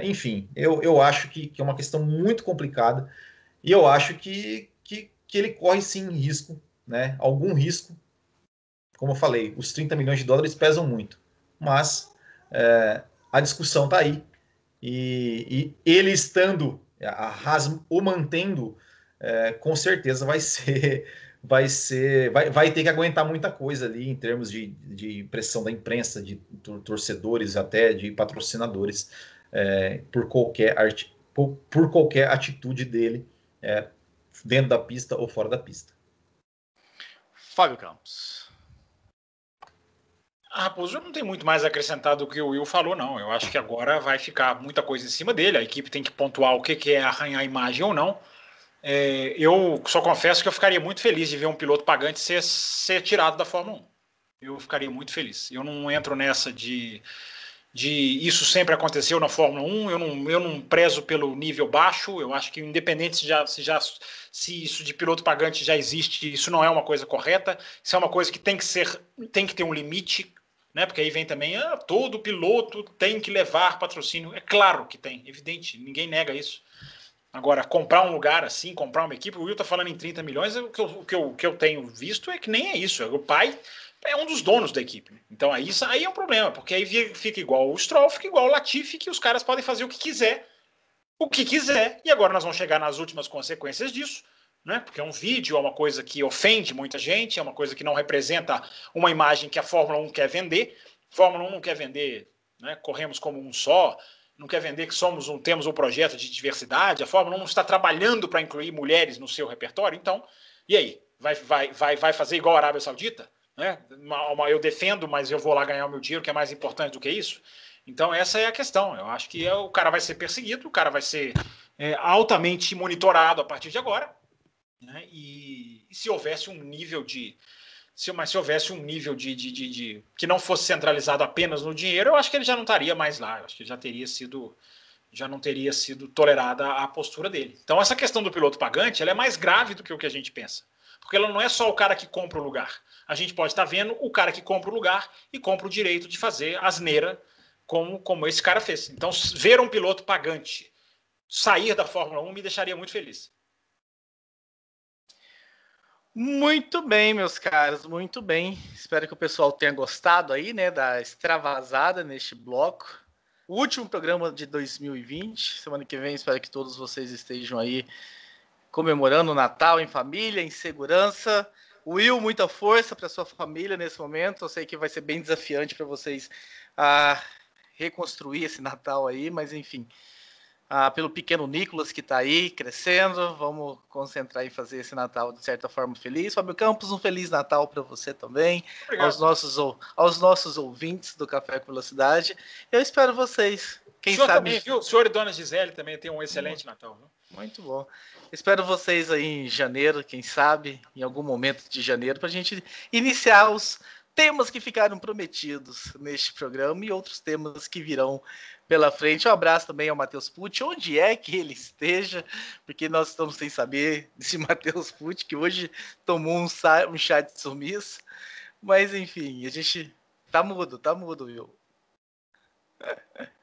Enfim, eu acho que é uma questão muito complicada e eu acho que ele corre sim risco, né? Algum risco. Como eu falei, os 30 milhões de dólares pesam muito, mas a discussão está aí e ele estando, a Haas o mantendo, com certeza vai ter que aguentar muita coisa ali em termos de pressão da imprensa, de torcedores, até de patrocinadores, por qualquer atitude dele, dentro da pista ou fora da pista. Fábio Campos. Raposo, eu não tenho muito mais a acrescentar do que o Will falou, não. Eu acho que agora vai ficar muita coisa em cima dele. A equipe tem que pontuar o que é arranhar a imagem ou não. Eu só confesso que eu ficaria muito feliz de ver um piloto pagante ser tirado da Fórmula 1. Eu ficaria muito feliz. Eu não entro nessa de isso sempre aconteceu na Fórmula 1, eu não prezo pelo nível baixo. Eu acho que independente se isso de piloto pagante já existe, isso não é uma coisa correta. Isso é uma coisa que tem que ter um limite, né? Porque aí vem também, todo piloto tem que levar patrocínio. É claro que tem, evidente, ninguém nega isso. Agora, comprar um lugar assim, comprar uma equipe, o Will tá falando em 30 milhões, o que eu tenho visto é que nem é isso. O pai é um dos donos da equipe. Então aí é um problema, porque aí fica igual o Stroll, fica igual o Latifi, que os caras podem fazer o que quiser, e agora nós vamos chegar nas últimas consequências disso, né? Porque é um vídeo, é uma coisa que ofende muita gente, é uma coisa que não representa uma imagem que a Fórmula 1 quer vender. A Fórmula 1 não quer vender, né? Corremos como um só, não quer vender que temos um projeto de diversidade, a Fórmula 1 não está trabalhando para incluir mulheres no seu repertório, então, e aí? Vai fazer igual a Arábia Saudita? Né? Eu defendo, mas eu vou lá ganhar o meu dinheiro, que é mais importante do que isso. Então essa é a questão. Eu acho que o cara vai ser perseguido, o cara vai ser altamente monitorado a partir de agora, né? E se houvesse um nível se houvesse um nível de que não fosse centralizado apenas no dinheiro, eu acho que ele já não estaria mais lá. Eu acho que já não teria sido tolerada a postura dele. Então essa questão do piloto pagante, ela é mais grave do que o que a gente pensa. Porque ela não é só o cara que compra o lugar. A gente pode estar vendo o cara que compra o lugar e compra o direito de fazer asneira como esse cara fez. Então, ver um piloto pagante sair da Fórmula 1 me deixaria muito feliz. Muito bem, meus caros, muito bem. Espero que o pessoal tenha gostado aí, né, da extravasada neste bloco. O último programa de 2020. Semana que vem, espero que todos vocês estejam aí comemorando o Natal em família, em segurança. Will, muita força para sua família nesse momento. Eu sei que vai ser bem desafiante para vocês reconstruir esse Natal aí, mas enfim, pelo pequeno Nicolas que está aí crescendo, vamos concentrar em fazer esse Natal de certa forma feliz. Fábio Campos, um Feliz Natal para você também, aos nossos ouvintes do Café com Velocidade. Eu espero vocês. Quem o senhor sabe também, viu? O senhor e Dona Gisele também tem um excelente Natal. Viu? Muito bom. Espero vocês aí em janeiro, quem sabe, em algum momento de janeiro, para a gente iniciar os temas que ficaram prometidos neste programa e outros temas que virão pela frente. Um abraço também ao Matheus Pucci, onde é que ele esteja, porque nós estamos sem saber desse Matheus Pucci, que hoje tomou um chá de sumiço. Mas, enfim, a gente tá mudo, viu?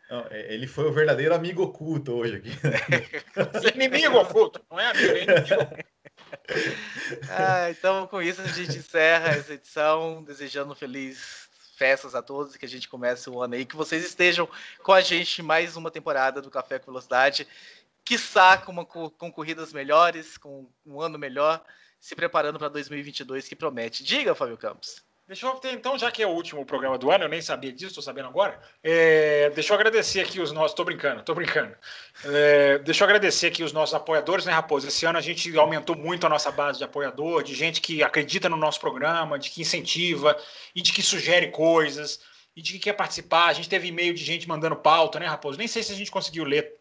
Não, ele foi o verdadeiro amigo oculto hoje aqui. Inimigo oculto, não é amigo, é inimigo oculto. Então, com isso, a gente encerra essa edição, desejando feliz festas a todos e que a gente comece o ano aí, que vocês estejam com a gente mais uma temporada do Café com Velocidade, quiçá com corridas melhores, com um ano melhor, se preparando para 2022 que promete. Diga, Fábio Campos. Deixa eu ter, então, já que é o último programa do ano, eu nem sabia disso, estou sabendo agora. Deixa eu agradecer aqui os nossos. Tô brincando. Deixa eu agradecer aqui os nossos apoiadores, né, Raposo? Esse ano a gente aumentou muito a nossa base de apoiador, de gente que acredita no nosso programa, de que incentiva e de que sugere coisas e de que quer participar. A gente teve e-mail de gente mandando pauta, né, Raposo? Nem sei se a gente conseguiu ler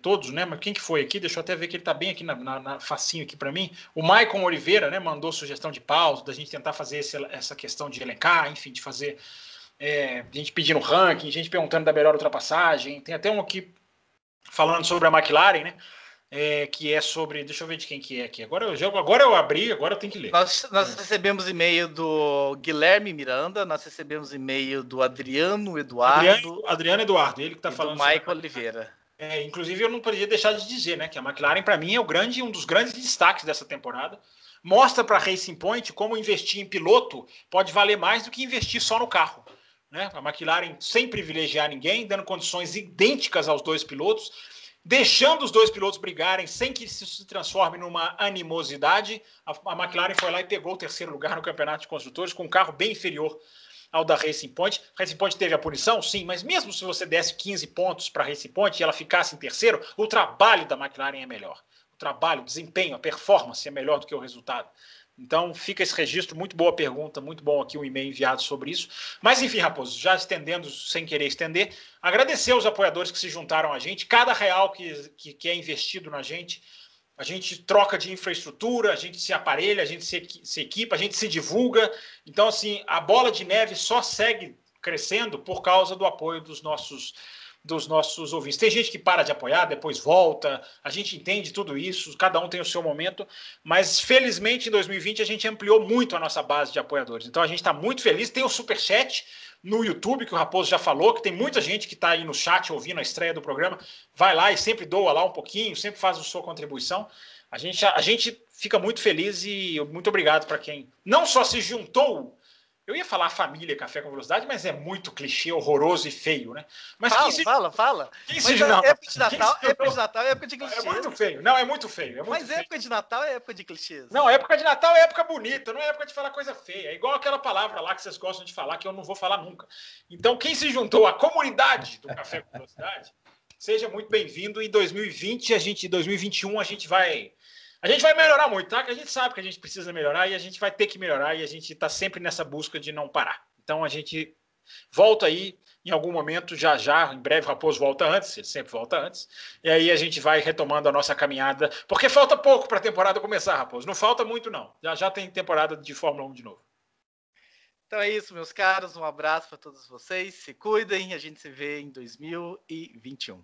todos, né? Mas quem que foi aqui? Deixa eu até ver que ele tá bem aqui na facinho aqui para mim. O Maicon Oliveira, né? Mandou sugestão de pauta, da gente tentar fazer essa questão de elencar, enfim, de fazer gente pedindo ranking, gente perguntando da melhor ultrapassagem. Tem até um aqui falando sobre a McLaren, né? Que é sobre. Deixa eu ver de quem que é aqui. Agora eu abri, agora eu tenho que ler. Nós recebemos e-mail do Guilherme Miranda, nós recebemos e-mail do Adriano Eduardo. Adriano Eduardo, ele que está falando. Do Michael Oliveira. Inclusive, eu não poderia deixar de dizer, né, que a McLaren, para mim, é um dos grandes destaques dessa temporada. Mostra para a Racing Point como investir em piloto pode valer mais do que investir só no carro. Né? A McLaren sem privilegiar ninguém, dando condições idênticas aos dois pilotos, deixando os dois pilotos brigarem sem que isso se transforme numa animosidade. A McLaren foi lá e pegou o terceiro lugar no Campeonato de Construtores com um carro bem inferior ao da Racing Point. A Racing Point teve a punição, sim, mas mesmo se você desse 15 pontos para a Racing Point e ela ficasse em terceiro, o trabalho da McLaren é melhor. O trabalho, o desempenho, a performance é melhor do que o resultado. Então fica esse registro, muito boa pergunta, muito bom aqui um e-mail enviado sobre isso. Mas enfim, Raposo, já estendendo sem querer estender, agradecer aos apoiadores que se juntaram a gente, cada real que é investido na gente, a gente troca de infraestrutura, a gente se aparelha, a gente se equipa, a gente se divulga. Então, assim, a bola de neve só segue crescendo por causa do apoio dos nossos ouvintes. Tem gente que para de apoiar, depois volta, a gente entende tudo isso, cada um tem o seu momento, mas felizmente em 2020 a gente ampliou muito a nossa base de apoiadores. Então a gente está muito feliz, tem o Superchat no YouTube, que o Raposo já falou, que tem muita gente que está aí no chat ouvindo a estreia do programa, vai lá e sempre doa lá um pouquinho, sempre faz a sua contribuição. A gente fica muito feliz e muito obrigado para quem não só se juntou. Eu ia falar família Café com Velocidade, mas é muito clichê, horroroso e feio, né? Mas fala. Mas época de Natal é época de clichês. É muito feio. Não, é muito feio. Mas época de Natal é época de clichês. Não, época de Natal é época bonita, não é época de falar coisa feia. É igual aquela palavra lá que vocês gostam de falar, que eu não vou falar nunca. Então, quem se juntou à comunidade do Café com Velocidade, seja muito bem-vindo. Em 2021, a gente vai melhorar muito, tá? Que a gente sabe que a gente precisa melhorar e a gente vai ter que melhorar e a gente está sempre nessa busca de não parar. Então a gente volta aí em algum momento, já, em breve o Raposo volta antes, ele sempre volta antes, e aí a gente vai retomando a nossa caminhada, porque falta pouco para a temporada começar, Raposo, não falta muito não, já tem temporada de Fórmula 1 de novo. Então é isso, meus caros, um abraço para todos vocês, se cuidem, a gente se vê em 2021.